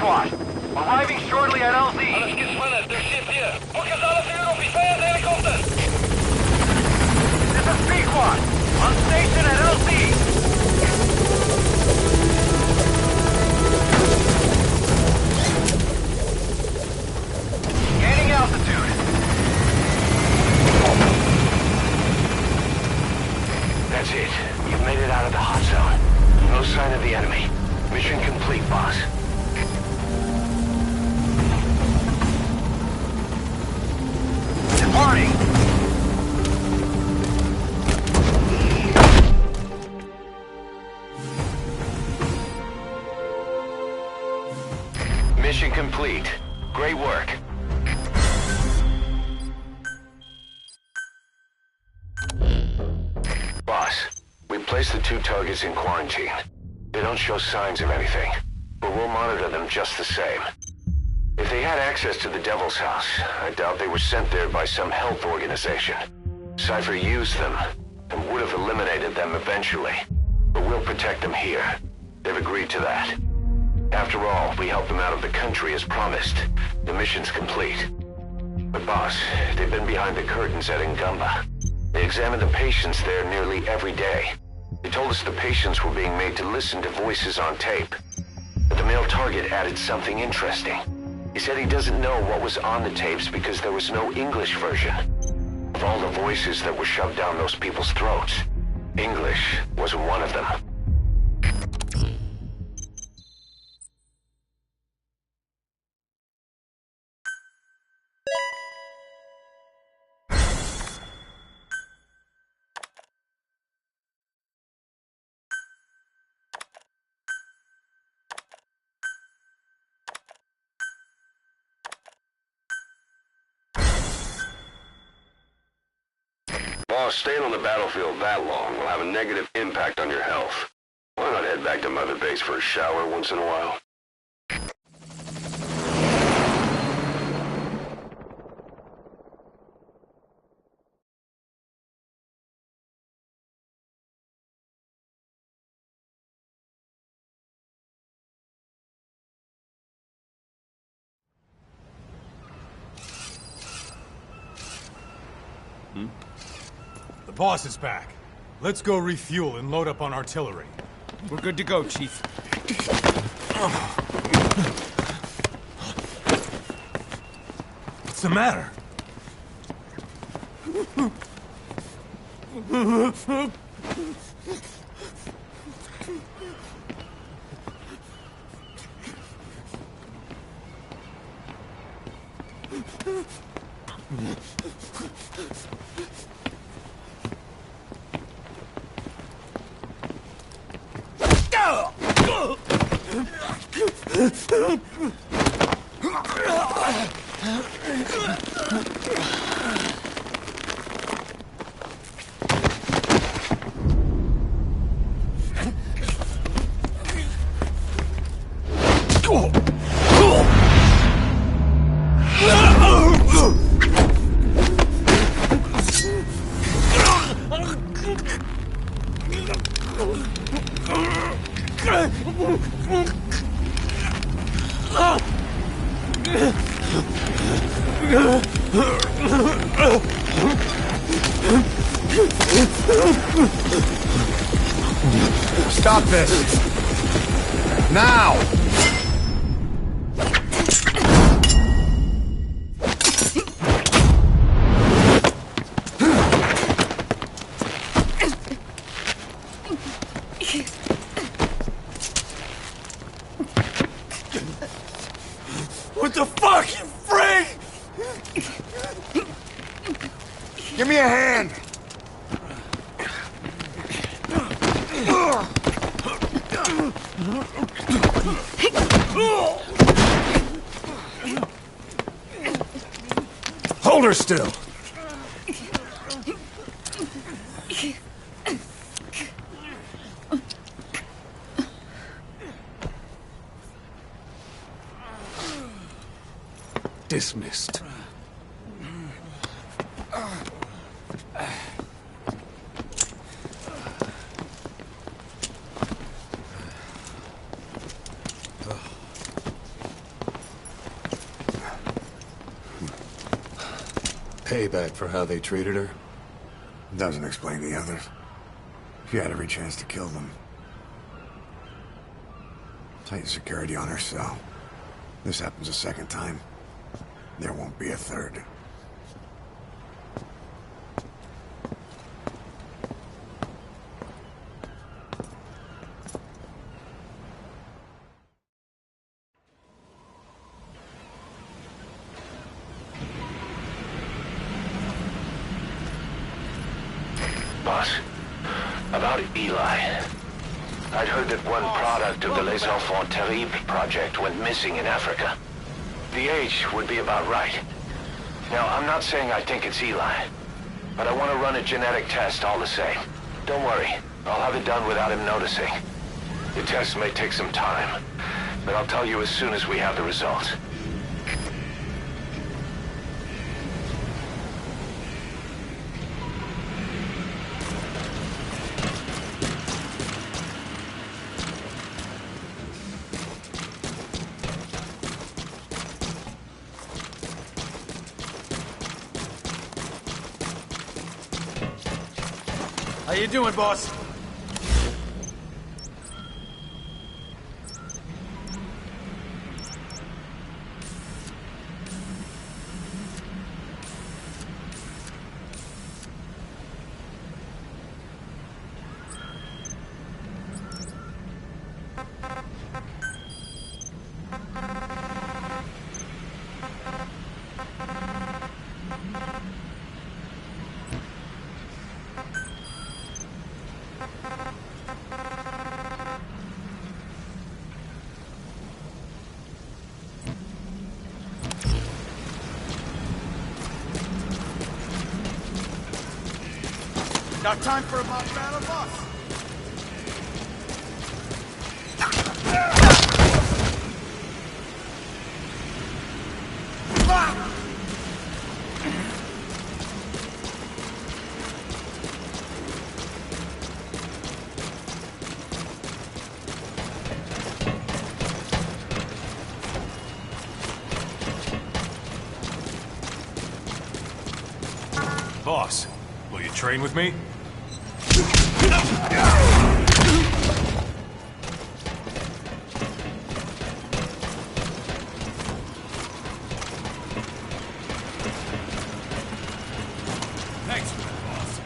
squad. Arriving shortly at LZ. Alles gespannt, der Schiff hier. Fokus alle für Offizier der Helikopter. This is B-Squad. On station at LZ. Gaining altitude. That's it. You've made it out of the hot zone. No sign of the enemy. Mission complete, boss. Departing. Mission complete. Great work. Boss, we placed the 2 targets in quarantine. They don't show signs of anything, but we'll monitor them just the same. If they had access to the Devil's House, I doubt they were sent there by some health organization. Cypher used them, and would have eliminated them eventually. But we'll protect them here. They've agreed to that. After all, we helped them out of the country as promised. The mission's complete. But boss, they've been behind the curtains at Ngumba. They examine the patients there nearly every day. They told us the patients were being made to listen to voices on tape. But the male target added something interesting. He said he doesn't know what was on the tapes because there was no English version. Of all the voices that were shoved down those people's throats, English wasn't one of them. Boss, staying on the battlefield that long will have a negative impact on your health. Why not head back to Mother Base for a shower once in a while? The boss is back. Let's go refuel and load up on artillery. We're good to go, Chief. What's the matter? Stop this! Now! What the fuck, you freak? Give me a hand! Hold her still! Dismissed. payback for how they treated her? Doesn't explain the others. She had every chance to kill them. Tighten security on her cell. This happens a second time. There won't be a third. Boss, about Eli. I'd heard that one product of the Les Enfants Terribles project went missing in Africa. The age would be about right. Now, I'm not saying I think it's Eli, but I want to run a genetic test all the same. Don't worry, I'll have it done without him noticing. The test may take some time, but I'll tell you as soon as we have the results. How you doing, boss? Got time for a mock battle, boss? Boss, will you train with me? Thanks for that, boss.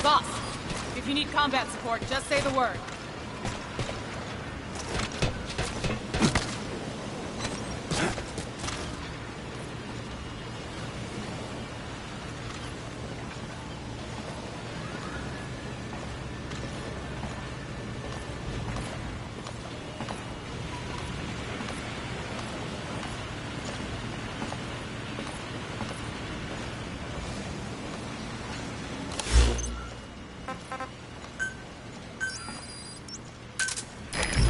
Boss, if you need combat support, just say the word.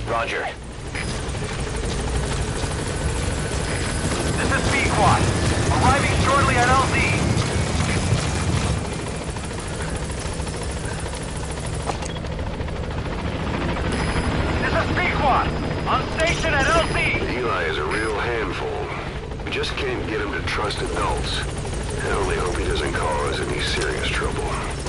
Roger. This is B-Quad. Arriving shortly at LZ. This is B-Quad. On station at LZ. Eli is a real handful. We just can't get him to trust adults. I only hope he doesn't cause any serious trouble.